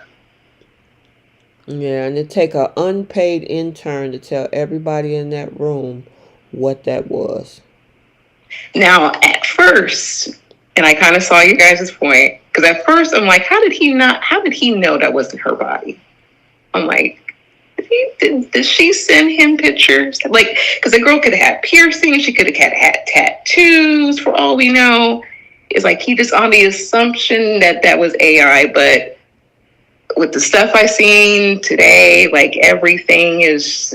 Yeah, and to take an unpaid intern to tell everybody in that room what that was. Now, at first, and I kind of saw you guys' point, because at first I'm like, how did he know that wasn't her body? I'm like, did she send him pictures? Like, because the girl could have had piercings, she could have had tattoos, for all we know. It's like he just on the assumption that was AI, but with the stuff I seen today, like everything is.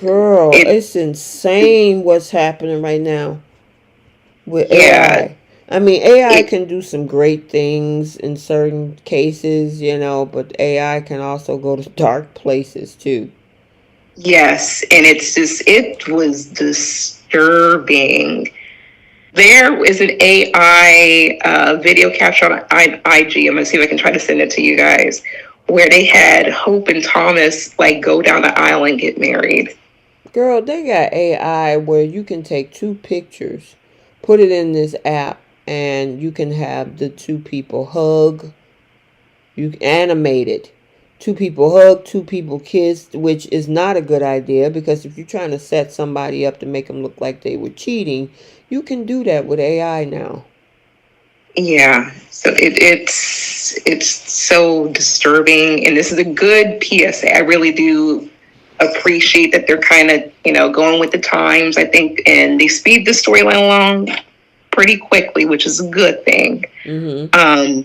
Girl, it's insane what's happening right now with Yeah. AI. I mean, AI can do some great things in certain cases, but AI can also go to dark places too. Yes, and it was disturbing. There is an AI video capture on IG. I'm gonna see if I can try to send it to you guys, where they had Hope and Thomas like go down the aisle and get married. Girl, they got AI where you can take two pictures, put it in this app, and you can have the two people hug. You animate it. Two people hug, two people kiss, which is not a good idea because if you're trying to set somebody up to make them look like they were cheating, you can do that with AI now. Yeah, so it's so disturbing, and this is a good PSA. I really do appreciate that they're kind of going with the times. I think, and they speed the storyline along pretty quickly, which is a good thing. Mm-hmm.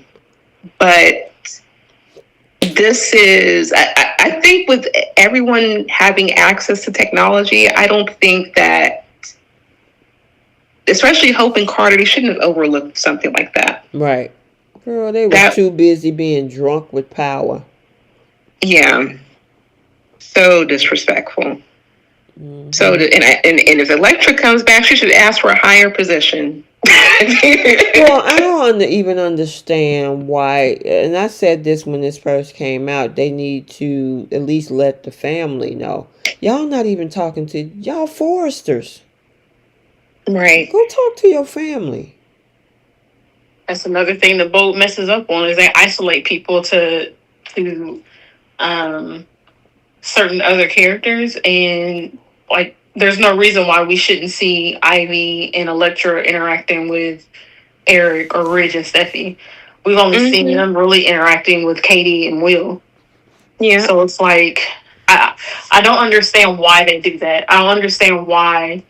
But this is, I think, with everyone having access to technology, I don't think that, especially Hope and Carter, they shouldn't have overlooked something like that. Right. Girl, they was too busy being drunk with power. Yeah. So disrespectful. Mm-hmm. So, and if Electra comes back, she should ask for a higher position. Well, I don't even understand why, and I said this when this first came out, they need to at least let the family know. Y'all not even talking to y'all Forresters. Right. Go talk to your family. That's another thing the boat messes up on is they isolate people to certain other characters, and like there's no reason why we shouldn't see Ivy and Electra interacting with Eric or Ridge and Steffy. We've only seen them really interacting with Katie and Will. Yeah. So it's like I don't understand why they do that. I don't understand why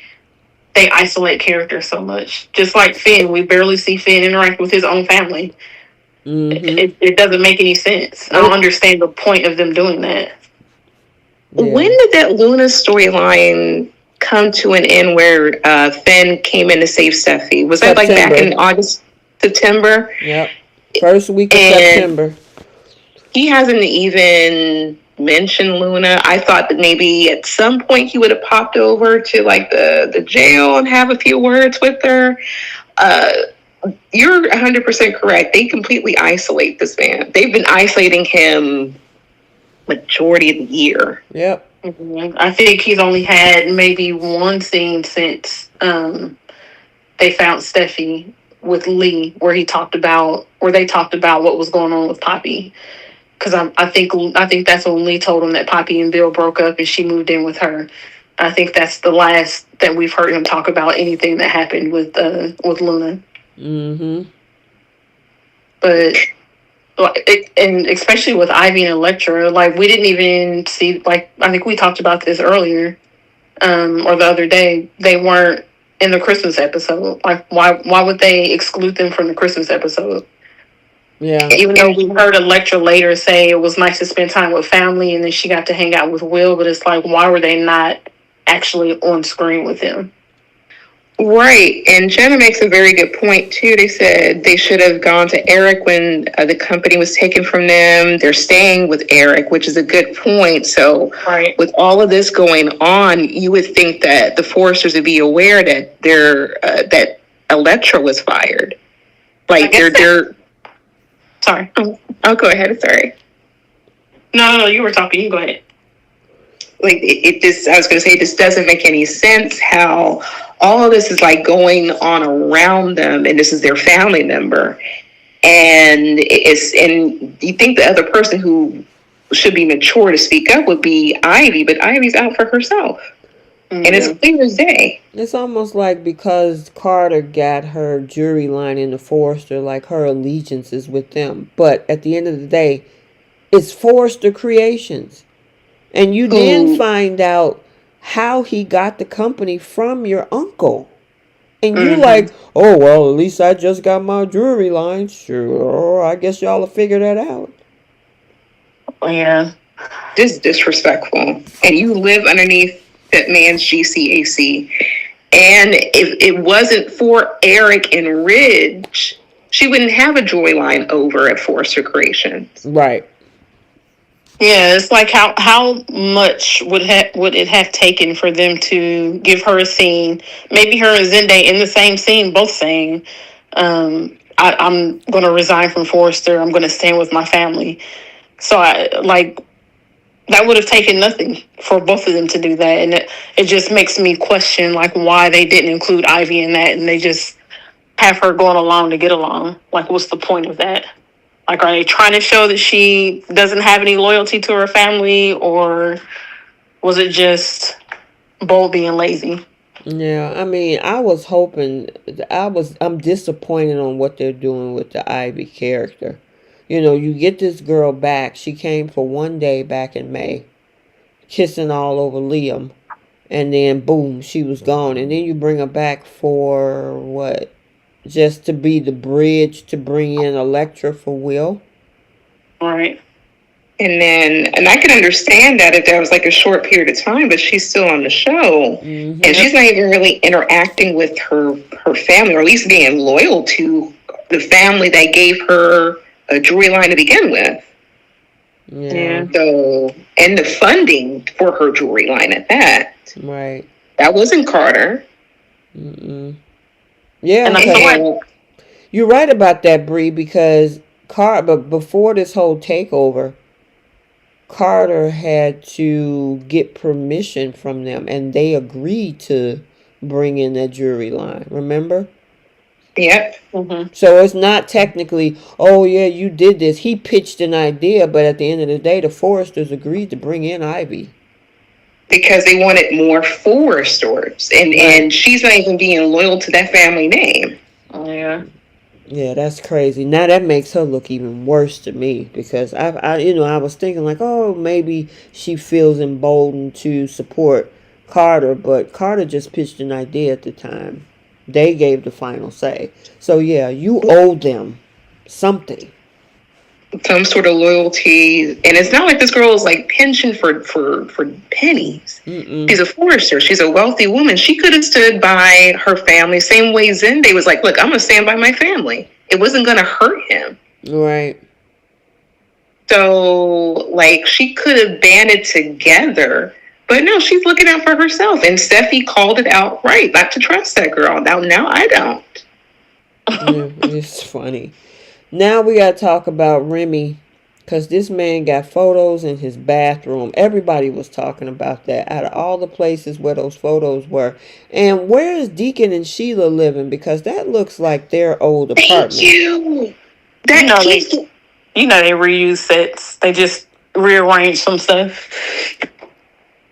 they isolate characters so much. Just like Finn, we barely see Finn interact with his own family. Mm-hmm. It doesn't make any sense. I don't understand the point of them doing that. Yeah. When did that Luna storyline come to an end where Finn came in to save Steffy? Was that like back in August, September? Yep. First week of September. He hasn't even mentioned Luna. I thought that maybe at some point he would have popped over to like the jail and have a few words with her. You're 100% correct. They completely isolate this man. They've been isolating him majority of the year. Yep. Mm-hmm. I think he's only had maybe one scene since they found Steffy with Lee, where they talked about what was going on with Poppy. Because I think that's when Lee told him that Poppy and Bill broke up and she moved in with her. I think that's the last that we've heard him talk about anything that happened with Luna. Mm-hmm. But and especially with Ivy and Electra, like we didn't even see, like I think we talked about this earlier, or the other day. They weren't in the Christmas episode. Like why would they exclude them from the Christmas episode? Yeah. Even though we heard Electra later say it was nice to spend time with family and then she got to hang out with Will, but it's like, why were they not actually on screen with him? Right. And Jenna makes a very good point, too. They said they should have gone to Eric when the company was taken from them. They're staying with Eric, which is a good point. So, Right. with all of this going on, you would think that the Foresters would be aware that that Electra was fired. Like, they're. Sorry. Oh, go ahead. Sorry. No, you were talking. You go ahead. Like, it just, I was going to say, this doesn't make any sense how all of this is like going on around them, and this is their family member. And you think the other person who should be mature to speak up would be Ivy, but Ivy's out for herself. Mm-hmm. And it's clear as day. It's almost like because Carter got her jury line in the Forrester, like her allegiance is with them. But at the end of the day, it's Forrester Creations. And you then find out how he got the company from your uncle. And you're like, oh, well, at least I just got my jewelry line. Sure, I guess y'all will figure that out. Yeah. This is disrespectful. And you live underneath that man's GCAC. And if it wasn't for Eric and Ridge, she wouldn't have a jewelry line over at Forrester Creations. Right. Yeah, it's like how much would it have taken for them to give her a scene? Maybe her and Zende in the same scene, both saying, "I'm going to resign from Forrester. I'm going to stand with my family." So that would have taken nothing for both of them to do that, and it just makes me question like why they didn't include Ivy in that, and they just have her going along to get along. Like, what's the point of that? Like, are they trying to show that she doesn't have any loyalty to her family, or was it just Bo being lazy? Yeah, I mean, I was hoping, I'm disappointed on what they're doing with the Ivy character. You know, you get this girl back. She came for one day back in May, kissing all over Liam, and then boom, she was gone. And then you bring her back for what? Just to be the bridge to bring in Electra for Will. Right. And I can understand that if that was like a short period of time, but she's still on the show. Mm-hmm. And she's not even really interacting with her family, or at least being loyal to the family that gave her a jewelry line to begin with. Yeah. So, and the funding for her jewelry line at that. Right. That wasn't Carter. Mm-mm. Yeah, and I feel like you're right about that, Bree, because but before this whole takeover, Carter had to get permission from them, and they agreed to bring in that jewelry line. Remember? Yep. Mm-hmm. So it's not technically, oh yeah, you did this. He pitched an idea, but at the end of the day, the Foresters agreed to bring in Ivy. Because they wanted more Foresters, and she's not even being loyal to that family name. Yeah. Yeah, that's crazy. Now that makes her look even worse to me, because I was thinking like, oh, maybe she feels emboldened to support Carter, but Carter just pitched an idea at the time. They gave the final say. So yeah, you owe them something. Some sort of loyalty, and it's not like this girl is like pensioned for pennies. Mm-mm. She's a Forester. She's a wealthy woman. She could have stood by her family, same way Zende was like, "Look, I'm gonna stand by my family." It wasn't gonna hurt him, right? So, like, she could have banded together, but no, she's looking out for herself. And Steffy called it out right, not to trust that girl. Now I don't. Yeah, it's funny. Now we got to talk about Remy, because this man got photos in his bathroom. Everybody was talking about that out of all the places where those photos were. And where is Deacon and Sheila living? Because that looks like their old apartment. Thank you. They reuse sets. They just rearrange some stuff.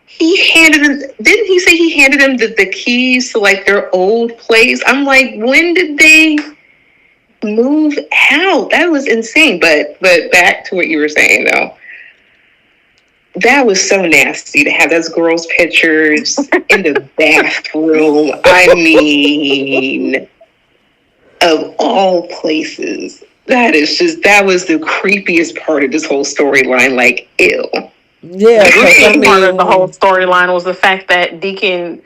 He handed them, didn't he say he handed them the keys to like their old place? I'm like, when did they move out? That was insane. But back to what you were saying though, that was so nasty to have those girls' pictures in the bathroom. I mean, of all places. That was the creepiest part of this whole storyline. Like, ew. Yeah, The because I creepiest part of the whole mean, storyline was the fact that Deacon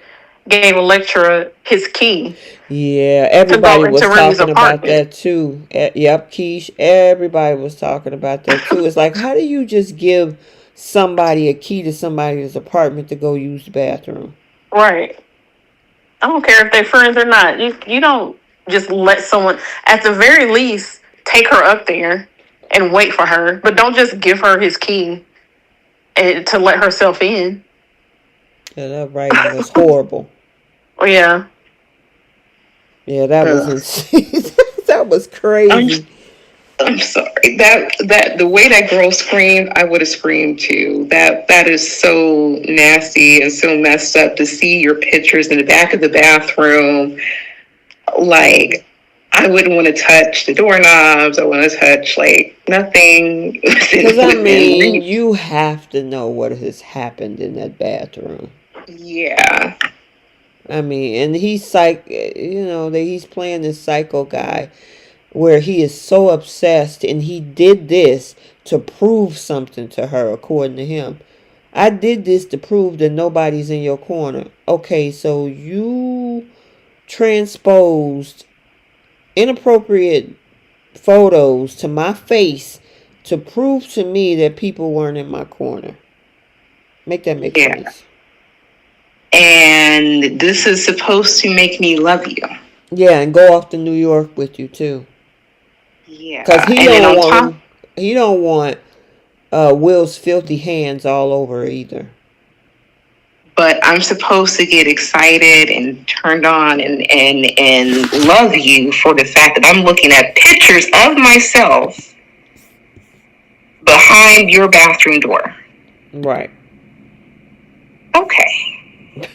gave a lecturer his key yeah, to go everybody into was Remy's talking about apartment. that too. Yep, Keish, everybody was talking about that too. It's like, how do you just give somebody a key to somebody's apartment to go use the bathroom? Right. I don't care if they're friends or not. You don't just let someone, at the very least, take her up there and wait for her, but don't just give her his key to let herself in. Yeah, that writing was horrible. Oh yeah. Yeah, that was Ugh. insane. That was I'm crazy. I'm sorry. That the way that girl screamed, I would have screamed too. That is so nasty and so messed up to see your pictures in the back of the bathroom. Like, I wouldn't want to touch the doorknobs. I want to touch like nothing Because, I within mean, reach. you have to know what has happened in that bathroom. Yeah. I mean, and he's playing this psycho guy where he is so obsessed and he did this to prove something to her, according to him. I did this to prove that nobody's in your corner. Okay, so you transposed inappropriate photos to my face to prove to me that people weren't in my corner. Make that make Yeah. sense. And this is supposed to make me love you. Yeah, and go off to New York with you too. Cause Yeah. And then on top, he don't want Will's filthy hands all over either. but I'm supposed to get excited and turned on and love you for the fact that I'm looking at pictures of myself behind your bathroom door. Right. Okay.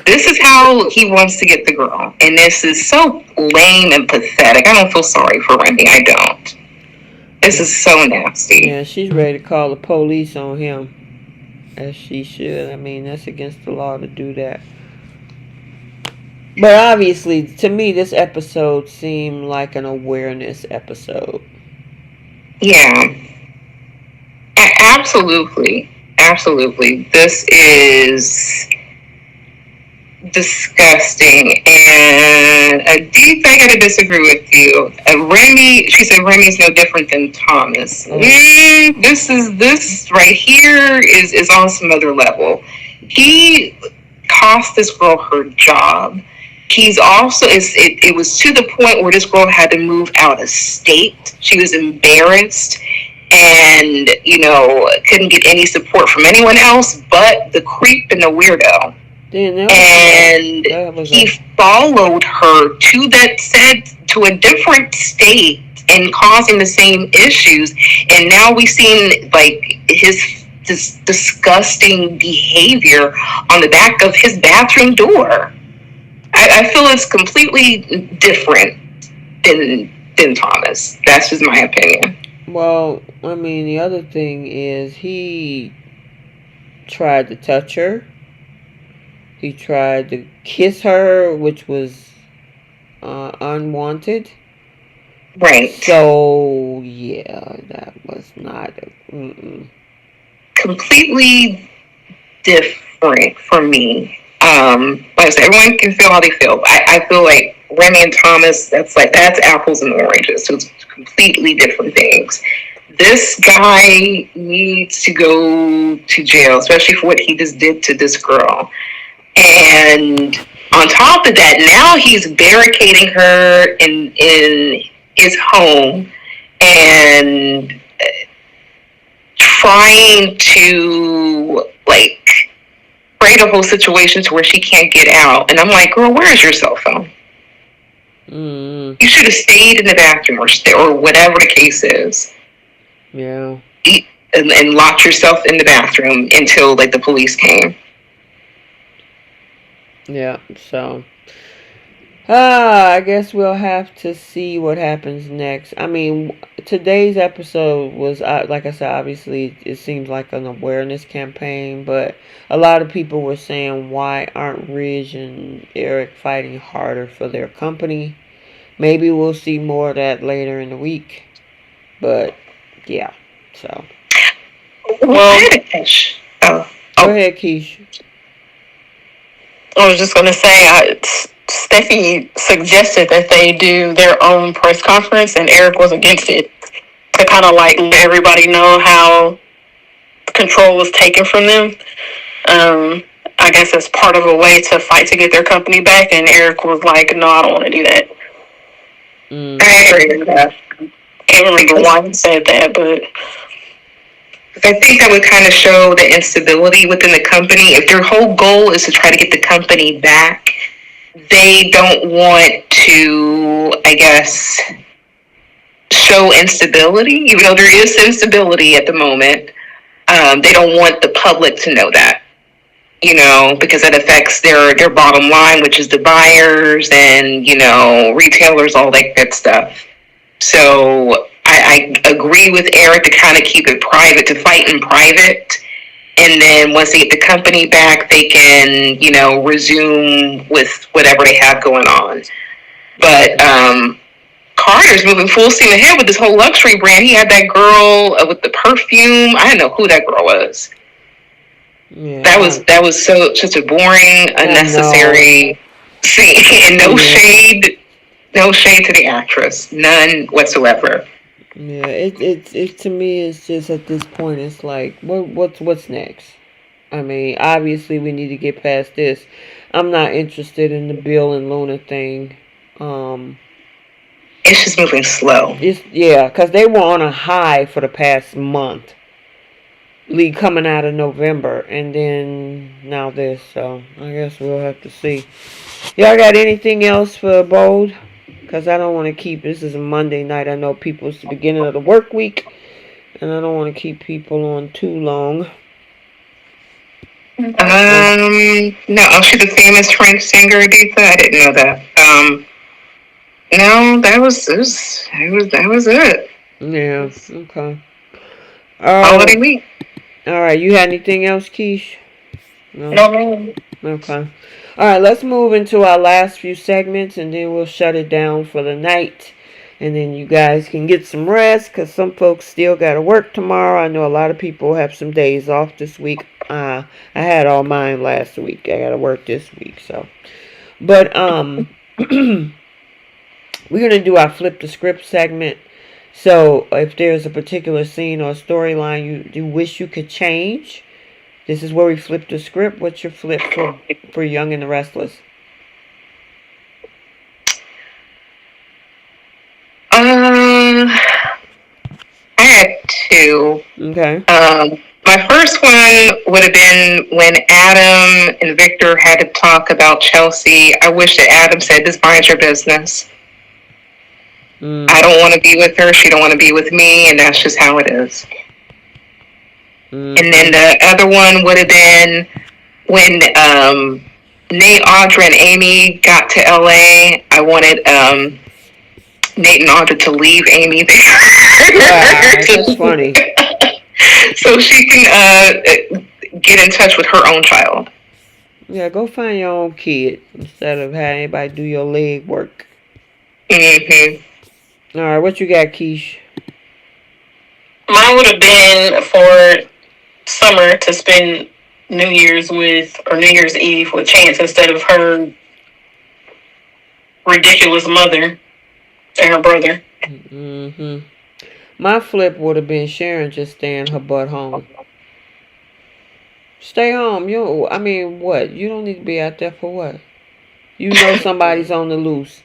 This is how he wants to get the girl. And this is so lame and pathetic. I don't feel sorry for Remy. I don't. This is so nasty. Yeah, she's ready to call the police on him. As she should. I mean, that's against the law to do that. But obviously, to me, this episode seemed like an awareness episode. Yeah. Absolutely. Absolutely. This is disgusting. And Deep, I gotta disagree with you. Remy, she said Remy's no different than Thomas. This right here is on some other level. He cost this girl her job. He's also it was to the point where this girl had to move out of state. She was embarrassed and couldn't get any support from anyone else but the creep and the weirdo. And he followed her to a different state and causing the same issues. And now we've seen like this disgusting behavior on the back of his bathroom door. I feel it's completely different than Thomas. That's just my opinion. Well, I mean, the other thing is he tried to touch her. He tried to kiss her, which was unwanted. Right. So, yeah, that was not completely different for me. Like I said, everyone can feel how they feel. I feel like Remy and Thomas, that's apples and oranges. So it's completely different things. This guy needs to go to jail, especially for what he just did to this girl. And on top of that, now he's barricading her in his home and trying to create a whole situation to where she can't get out. And I'm like, girl, where is your cell phone? You should have stayed in the bathroom or whatever the case is. Yeah. And locked yourself in the bathroom until the police came. Yeah, so I guess we'll have to see what happens next. I mean, today's episode was, like I said, obviously it seems like an awareness campaign, but a lot of people were saying, why aren't Ridge and Eric fighting harder for their company? Maybe we'll see more of that later in the week. But yeah, so Well, go ahead, Keish. I was just going to say, Steffi suggested that they do their own press conference, and Eric was against it to kind of like let everybody know how control was taken from them. I guess as part of a way to fight to get their company back, and Eric was like, "No, I don't want to do that." I agree with that. Can't remember why he said that, but I think that would kind of show the instability within the company. If their whole goal is to try to get the company back, they don't want to, I guess, show instability, even though there is instability at the moment. They don't want the public to know that, because that affects their bottom line, which is the buyers and, retailers, all that good stuff. So I agree with Eric to kind of keep it private, to fight in private. And then once they get the company back, they can, resume with whatever they have going on. But Carter's moving full steam ahead with this whole luxury brand. He had that girl with the perfume. I didn't know who that girl was. Yeah, that was such a boring, unnecessary scene. And no shade to the actress, none whatsoever. Yeah, it to me it's just at this point it's like what's next? I mean, obviously we need to get past this. I'm not interested in the Bill and Luna thing. It's just moving slow. Because they were on a high for the past month. League coming out of November, and then now this. So I guess we'll have to see. Y'all got anything else for Bold? Because I don't want to keep. This is a Monday night. I know people. It's the beginning of the work week, and I don't want to keep people on too long. No. Oh, she's a famous French singer, Aditha. I didn't know that. No, that was it. Yeah. Okay. Holiday week. All right. You had anything else, Keish? No. Okay. All right. Let's move into our last few segments, and then we'll shut it down for the night. And then you guys can get some rest, because some folks still got to work tomorrow. I know a lot of people have some days off this week. I had all mine last week. I got to work this week, so. But we're gonna do our flip the script segment. So if there's a particular scene or storyline you wish you could change, this is where we flip the script. What's your flip for Young and the Restless? I had two. Okay. My first one would have been when Adam and Victor had to talk about Chelsea. I wish that Adam said, "This mind your business. I don't want to be with her. She don't want to be with me, and that's just how it is." And then the other one would have been when Nate, Audra, and Amy got to LA. I wanted Nate and Audra to leave Amy there. That's funny. So she can get in touch with her own child. Yeah, go find your own kid instead of having anybody do your leg work. Mm-hmm. All right, what you got, Keish? Mine would have been for Summer to spend New Year's New Year's Eve with Chance instead of her ridiculous mother and her brother. Mm-hmm. My flip would have been Sharon just staying her butt home. Stay home. What? You don't need to be out there for what? You know somebody's on the loose.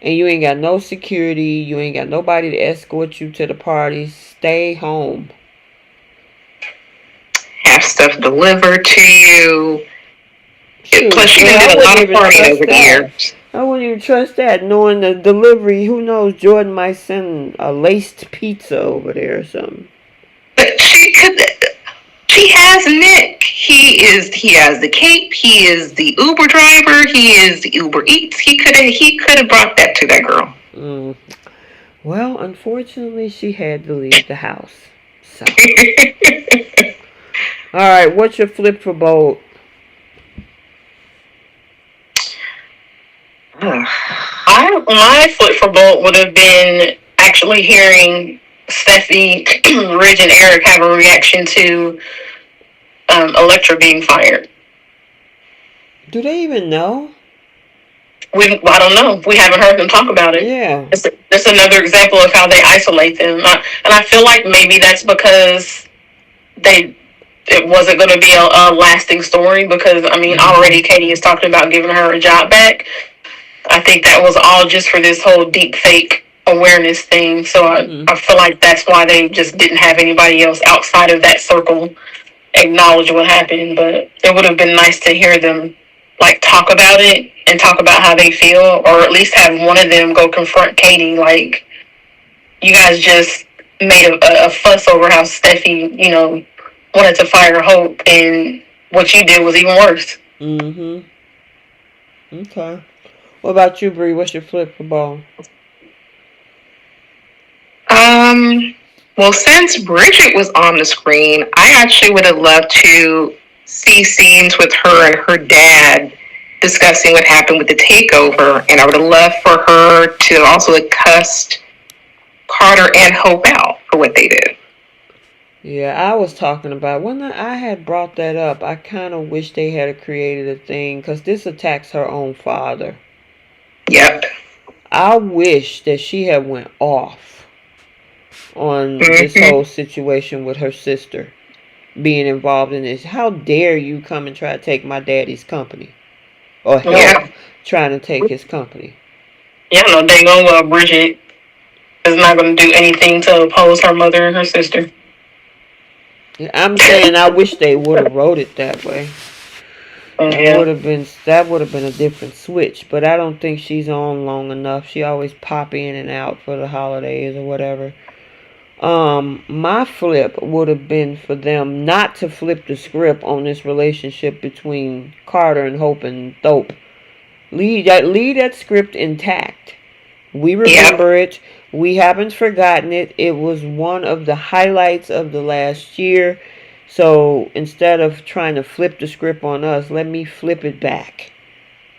And you ain't got no security. You ain't got nobody to escort you to the party. Stay home. Have stuff delivered to you. Plus, she did a lot of partying over the years. I wouldn't even trust that, knowing the delivery. Who knows? Jordan might send a laced pizza over there or something. But she could. She has Nick. He has the cape. He is the Uber driver. He is the Uber Eats. He could have brought that to that girl. Well, unfortunately, she had to leave the house. So. All right, what's your flip for Bold? My flip for Bolt would have been actually hearing Steffi, Ridge, and Eric have a reaction to Electra being fired? Do they even know? I don't know. We haven't heard them talk about it. Yeah. It's another example of how they isolate them, and I feel like maybe that's because it wasn't going to be a lasting story. Because I mean, already Katie is talking about giving her a job back. I think that was all just for this whole deep fake awareness thing. So I feel like that's why they just didn't have anybody else outside of that circle acknowledge what happened. But it would have been nice to hear them like talk about it and talk about how they feel, or at least have one of them go confront Katie. Like, you guys just made a fuss over how Steffi, wanted to fire Hope, and what you did was even worse. Mm-hmm. Okay. What about you, Bree? What's your flip for ball? Well, since Bridget was on the screen, I actually would have loved to see scenes with her and her dad discussing what happened with the takeover, and I would have loved for her to also have cussed Carter and Hope out for what they did. Yeah, I was talking about when I had brought that up. I kind of wish they had created a thing because this attacks her own father. Yep. I wish that she had went off on this whole situation with her sister being involved in this. How dare you come and try to take my daddy's company, or help trying to take his company? Yeah, no, dang on well, Bridget is not going to do anything to oppose her mother and her sister. I'm saying I wish they would have wrote it that way. That would have been a different switch. But I don't think she's on long enough. She always pop in and out for the holidays or whatever. My flip would have been for them not to flip the script on this relationship between Carter and Hope and Thope. Leave that script intact. We remember it. We haven't forgotten it. It was one of the highlights of the last year. So instead of trying to flip the script on us, let me flip it back.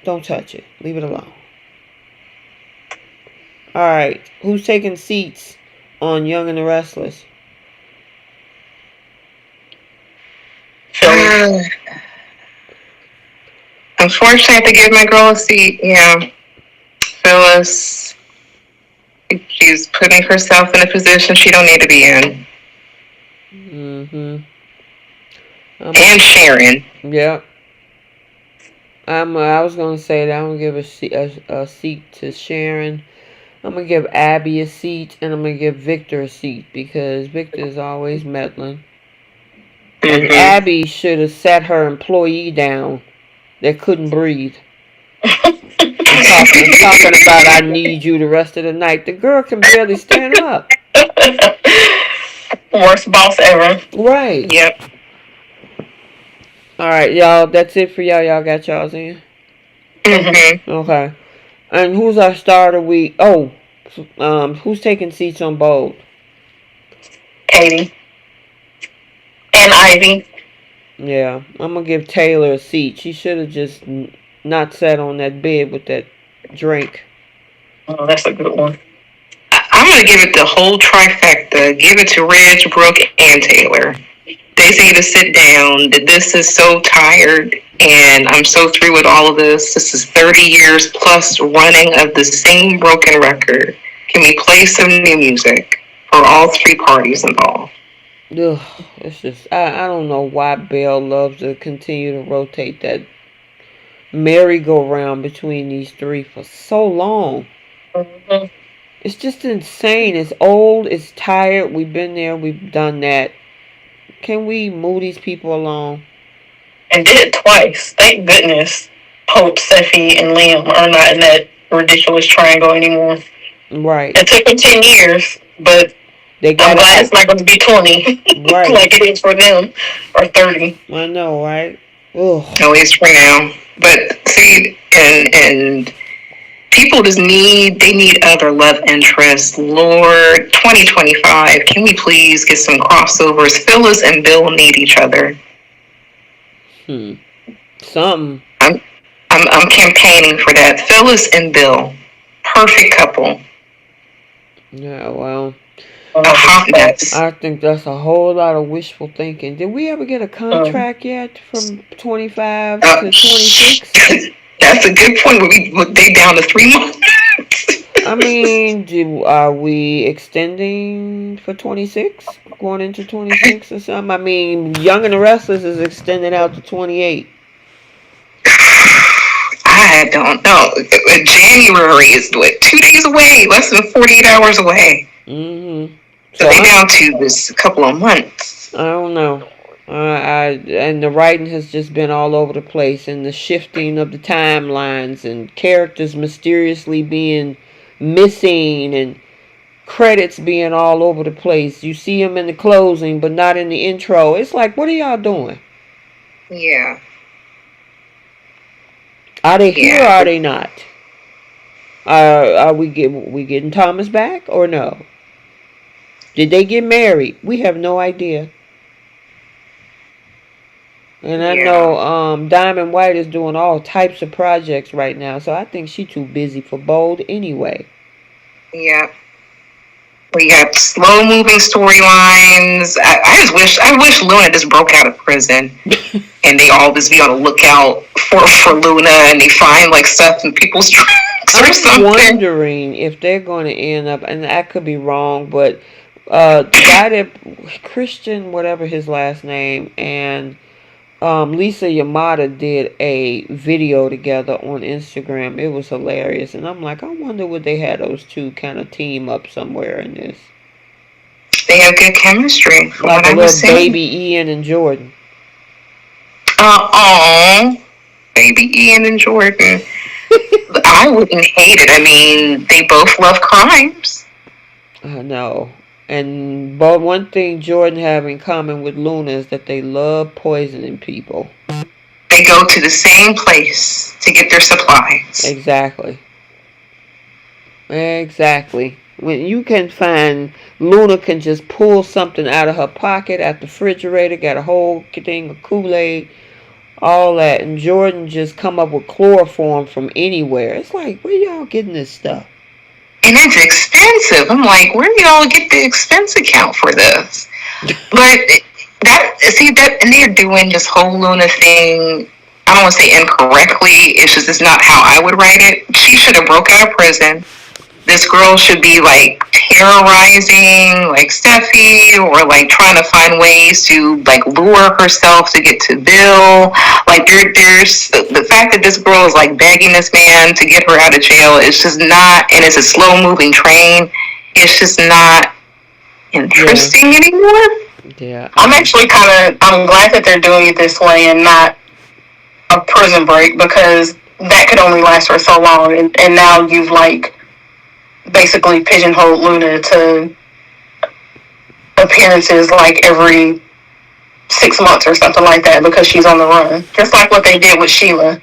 Don't touch it. Leave it alone. Alright. Who's taking seats on Young and the Restless? Unfortunately, I have to give my girl a seat. Yeah. Phyllis. She's putting herself in a position she don't need to be in. And Sharon. Yep. I was gonna say that I'm gonna give a seat to Sharon. I'm gonna give Abby a seat, and I'm gonna give Victor a seat because Victor is always meddling. And Abby should have sat her employee down that couldn't breathe. Talking about I need you the rest of the night. The girl can barely stand up. Worst boss ever. Right. Yep. Alright, y'all. That's it for y'all. Y'all got y'all's in? Okay. And who's our starter week? Oh, who's taking seats on Bold? Katie. And Ivy. Yeah. I'm going to give Taylor a seat. She should have just not sat on that bed with that drink. Oh, that's a good one. I'm going to give it the whole trifecta. Give it to Reg, Brooke, and Taylor. They need to sit down. This is so tired, and I'm so through with all of this. This is 30 years plus running of the same broken record. Can we play some new music for all three parties involved? Ugh, it's just, I don't know why Belle loves to continue to rotate that merry-go-round between these three for so long. It's just insane. It's old. It's tired. We've been there. We've done that. Can we move these people along? And did it twice. Thank goodness Hope, Steffy, and Liam are not in that ridiculous triangle anymore. Right. It took them 10 years, but I'm glad it's not going to be 20. Right. Like it is for them. Or 30. I know, right? Ugh. At least for now. But see, and people just need other love interests. Lord, 2025, can we please get some crossovers? Phyllis and Bill need each other. Something. I'm campaigning for that. Phyllis and Bill, perfect couple. Yeah, well, A hot mess. I think that's a whole lot of wishful thinking. Did we ever get a contract yet from 25 to 26? That's a good point. They down to 3 months. I mean, are we extending for 26? Going into 26 or something? I mean, Young and the Restless is extended out to 28. I don't know. January is what, 2 days away, less than 48 hours away. Mm-hmm. So they down to this couple of months. I don't know. And the writing has just been all over the place, and the shifting of the timelines, and characters mysteriously being missing, and credits being all over the place. You see them in the closing, but not in the intro. It's like, what are y'all doing? Yeah. Are they here or are they not? Are we getting Thomas back or no? Did they get married? We have no idea. And I know Diamond White is doing all types of projects right now, so I think she's too busy for Bold anyway. Yeah. We got slow moving storylines. I wish Luna just broke out of prison and they all just be on the lookout for Luna, and they find like stuff in people's trunks or something. I'm wondering if they're going to end up, and I could be wrong, but the guy that Christian, whatever his last name, and Lisa Yamada did a video together on Instagram. It was hilarious. And I'm like, I wonder would they had those two kind of team up somewhere in this. They have good chemistry. Like a little baby Ian and Jordan. Baby Ian and Jordan. I wouldn't hate it. I mean, they both love crimes. I know. And but one thing Jordan have in common with Luna is that they love poisoning people. They go to the same place to get their supplies. Exactly. When you can find, Luna can just pull something out of her pocket at the refrigerator, got a whole thing of Kool-Aid, all that, and Jordan just come up with chloroform from anywhere. It's like, where y'all getting this stuff? And it's expensive. I'm like, where do y'all get the expense account for this? But and they're doing this whole Luna thing. I don't want to say incorrectly. It's not how I would write it. She should have broke out of prison. This girl should be like terrorizing like Steffy, or like trying to find ways to like lure herself to get to Bill. Like there's the fact that this girl is like begging this man to get her out of jail. It's just not, and it's a slow moving train. It's just not interesting anymore. Yeah. I'm glad that they're doing it this way and not a prison break, because that could only last for so long, and now you've like basically pigeonholed Luna to appearances like every 6 months or something like that because she's on the run. Just like what they did with Sheila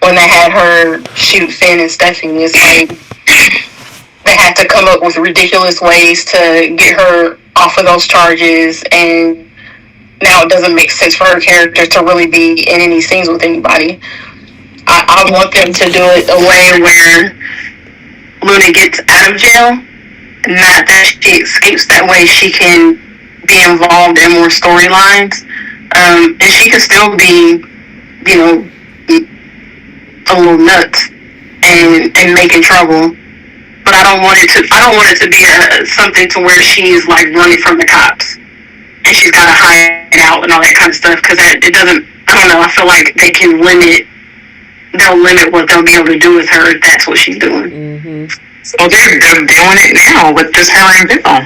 when they had her shoot Finn and Steffy. It's like they had to come up with ridiculous ways to get her off of those charges, and now it doesn't make sense for her character to really be in any scenes with anybody. I want them to do it a way where Luna gets out of jail, not that she escapes. That way she can be involved in more storylines, and she can still be, a little nuts and making trouble. But I don't want it to be something to where she's like running from the cops and she's got to hide out and all that kind of stuff, because it doesn't. I don't know. I feel like they'll limit what they'll be able to do with her if that's what she's doing. Mm-hmm. Well, they're doing it now with this her and Bill.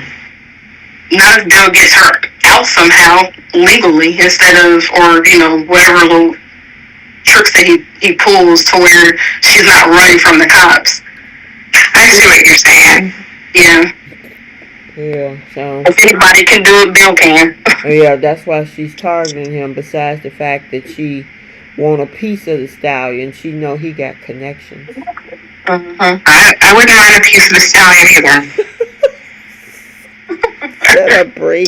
Not if Bill gets her out somehow legally, instead of, or whatever little tricks that he pulls to where she's not running from the cops. I see what you're saying. Yeah. Yeah, so if anybody can do it, Bill can. Yeah, that's why she's targeting him, besides the fact that she want a piece of the stallion. She know he got connections. Mm-hmm. I wouldn't mind a piece of the stallion either. Shut up, Bree.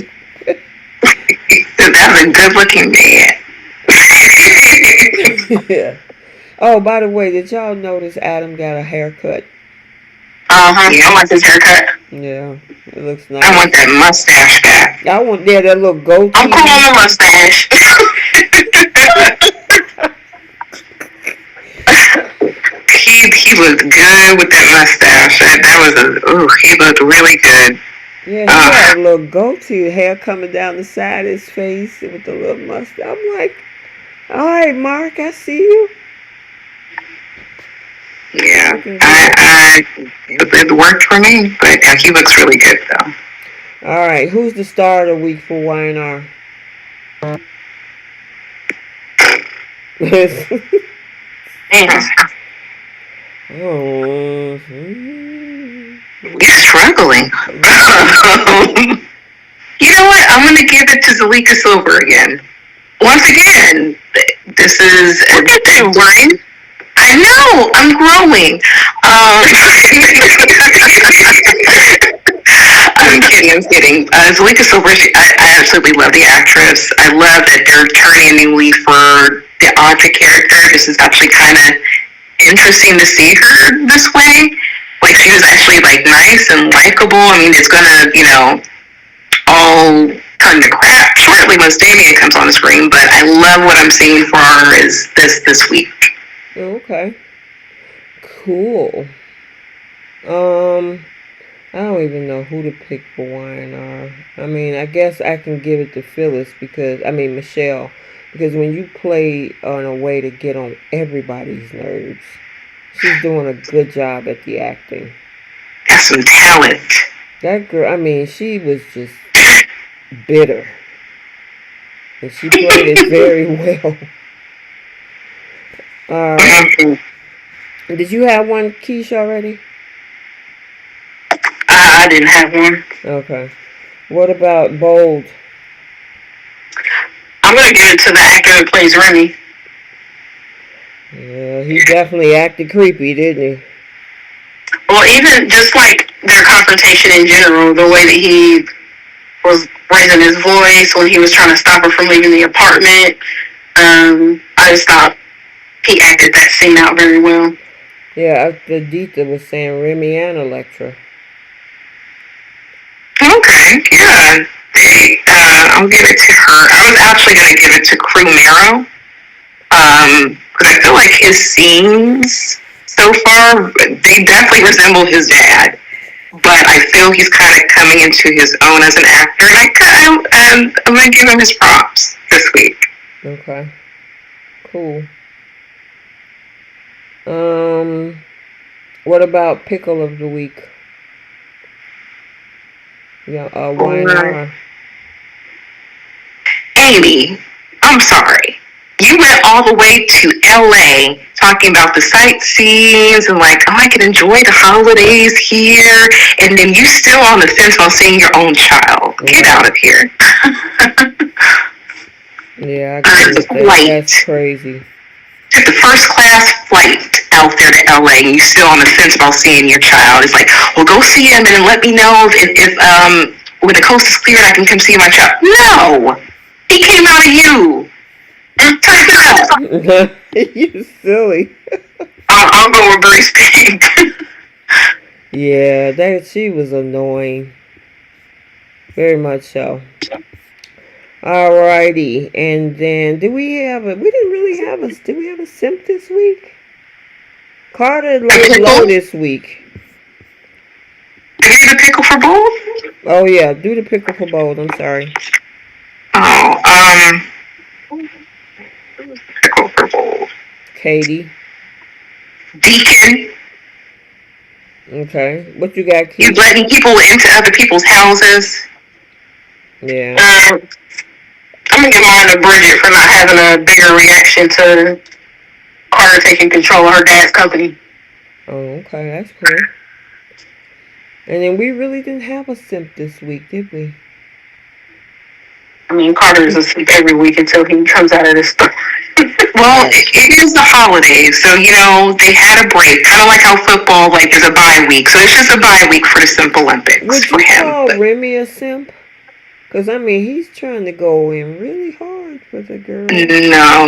That's a good looking man. Yeah. Oh, by the way, did y'all notice Adam got a haircut? Yeah, I like his haircut. Yeah, it looks I want nice. that mustache back. I want that little I'm cool on goatee. the mustache. he looked good with that mustache. That was he looked really good. Yeah, he Uh, had a little goatee, hair coming down the side of his face with the little mustache. I'm like, all right, Mark, I see you. yeah, Looking good. it worked for me, but he looks really good though. All right, who's the star of the week for YNR? Yeah. Oh, We're struggling. You know what? I'm going to give it to Zalika Silver again. Once again, this is. Look at you, Brian. I know, I'm growing. I'm kidding, I'm kidding. Zalika Silver, I absolutely love the actress. I love that they're turning a new leaf for the Audra character. This is actually kind of interesting to see her this way. Like, she was actually, like, nice and likable. I mean, it's gonna, all turn to crap shortly once Damien comes on the screen, but I love what I'm seeing for her is this week. okay. Cool. I don't even know who to pick for YNR. I mean, I guess I can give it to Phyllis Michelle, because when you play on a way to get on everybody's nerves, she's doing a good job at the acting. Got some talent. That girl, I mean, she was just bitter, and she played it very well. All right. Did you have one, Keisha, already? I didn't have one. Okay. What about Bold? I'm gonna give it to the actor that plays Remy. Yeah, he definitely acted creepy, didn't he? Well, even just like their confrontation in general, the way that he was raising his voice when he was trying to stop her from leaving the apartment. I just thought he acted that scene out very well. Yeah, after Dita was saying Remy and Electra. Okay, yeah. I'll give it to her. I was actually going to give it to Crew Marrow. Because I feel like his scenes so far, they definitely resemble his dad. But I feel he's kind of coming into his own as an actor. And I'm going to give him his props this week. Okay. Cool. What about Pickle of the Week? Yeah, YNR. Amy, I'm sorry. You went all the way to LA talking about the sightseeing and like, oh, I can enjoy the holidays here, and then you still on the fence on seeing your own child. Get out of here. Yeah, I agree with that. That's crazy. Took the first class flight out there to LA, and you still on the fence about seeing your child. It's like, well, go see him and then let me know if when the coast is clear, I can come see my child. No, he came out of you. Turn it up. You silly. I'll go with Bruce Pink. Yeah, she was annoying. Very much so. Alrighty, and then did we didn't really have did we have a simp this week? Carter laid low this week. Did you get a pickle for both? Oh yeah, do the pickle for both. I'm sorry. Oh, pickle for both. Katie. Deacon. Okay, what you got, Keith? You letting people into other people's houses. Yeah. I'm gonna give mine to Bridget for not having a bigger reaction to Carter taking control of her dad's company. Oh, okay, that's cool. And then we really didn't have a simp this week, did we? I mean, Carter's a simp every week until he comes out of this stuff. Well, it is the holidays, so they had a break, kind of like how football, like there's a bye week. So it's just a bye week for the Simp Olympics. Would for you him. call Remy a simp? Because I mean, he's trying to go in really hard for the girl. No,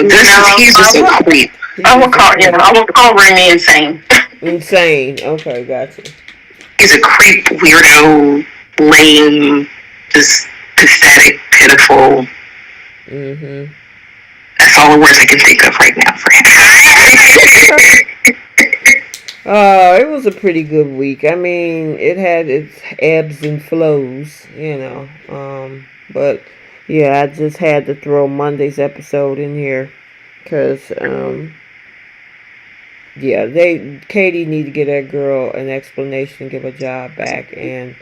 he's just a creep. I would call Remy insane. Insane. Okay, gotcha. He's a creep, weirdo, lame, just pathetic, pitiful. Mm-hmm. That's all the words I can think of right now for him. It was a pretty good week. I mean, it had its ebbs and flows, you know. But yeah, I just had to throw Monday's episode in here because yeah, Katie need to get that girl an explanation, give her job back, and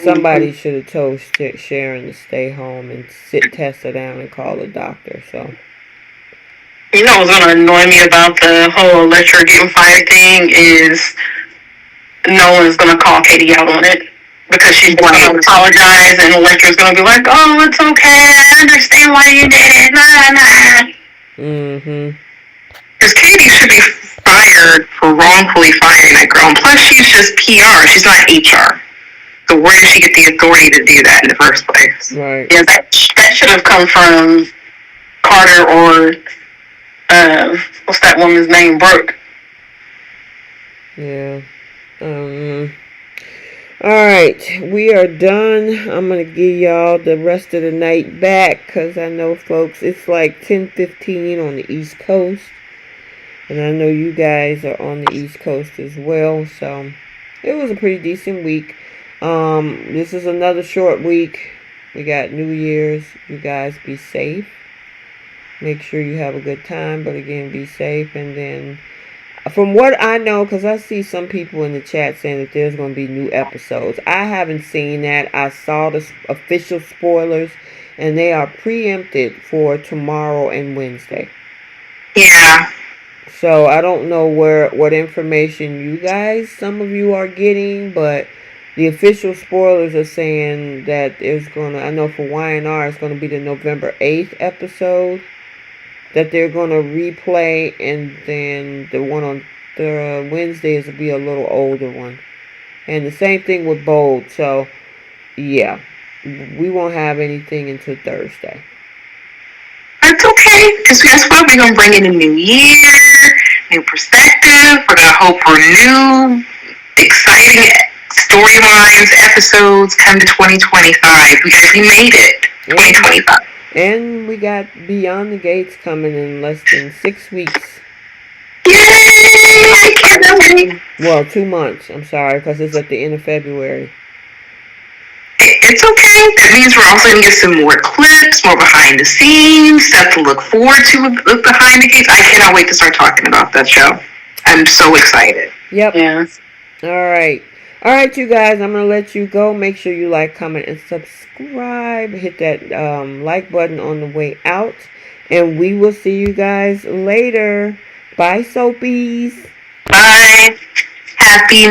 somebody should have told Sharon to stay home and test her down and call a doctor. So. You know what's gonna annoy me about the whole Electra getting fired thing is no one's gonna call Katie out on it because she's gonna apologize and Electra's gonna be like, "Oh, it's okay. I understand why you did it." Nah, nah. Mm-hmm. Because Katie should be fired for wrongfully firing that girl. And plus, she's just PR. She's not HR. So where did she get the authority to do that in the first place? Right. Yeah, that should have come from Carter or what's that woman's name? Brooke. Yeah. Alright, we are done. I'm going to give y'all the rest of the night back because I know, folks, it's like 10:15 on the East Coast. And I know you guys are on the East Coast as well. So, it was a pretty decent week. This is another short week. We got New Year's. You guys be safe. Make sure you have a good time. But again, be safe. And then, from what I know, because I see some people in the chat saying that there's going to be new episodes. I haven't seen that. I saw the official spoilers, and they are preempted for tomorrow and Wednesday. Yeah. So I don't know what information you guys, some of you are getting, but the official spoilers are saying that there's going to, I know for YNR, it's going to be the November 8th episode that they're going to replay, and then the one on the Wednesdays will be a little older one. And the same thing with Bold. So, yeah, we won't have anything until Thursday. That's okay, because guess what? We're going to bring in a new year, new perspective. We're going to hope for new, exciting storylines, episodes come to 2025. We made it. 2025. And we got Beyond the Gates coming in less than 6 weeks. Yay! I can't wait. Well, 2 months. I'm sorry, because it's at the end of February. It's okay. That means we're also going to get some more clips, more behind the scenes, stuff to look forward to with Behind the Gates. I cannot wait to start talking about that show. I'm so excited. Yep. Yeah. All right. All right, you guys, I'm going to let you go. Make sure you like, comment, and subscribe. Hit that like button on the way out. And we will see you guys later. Bye, Soapies. Bye. Happy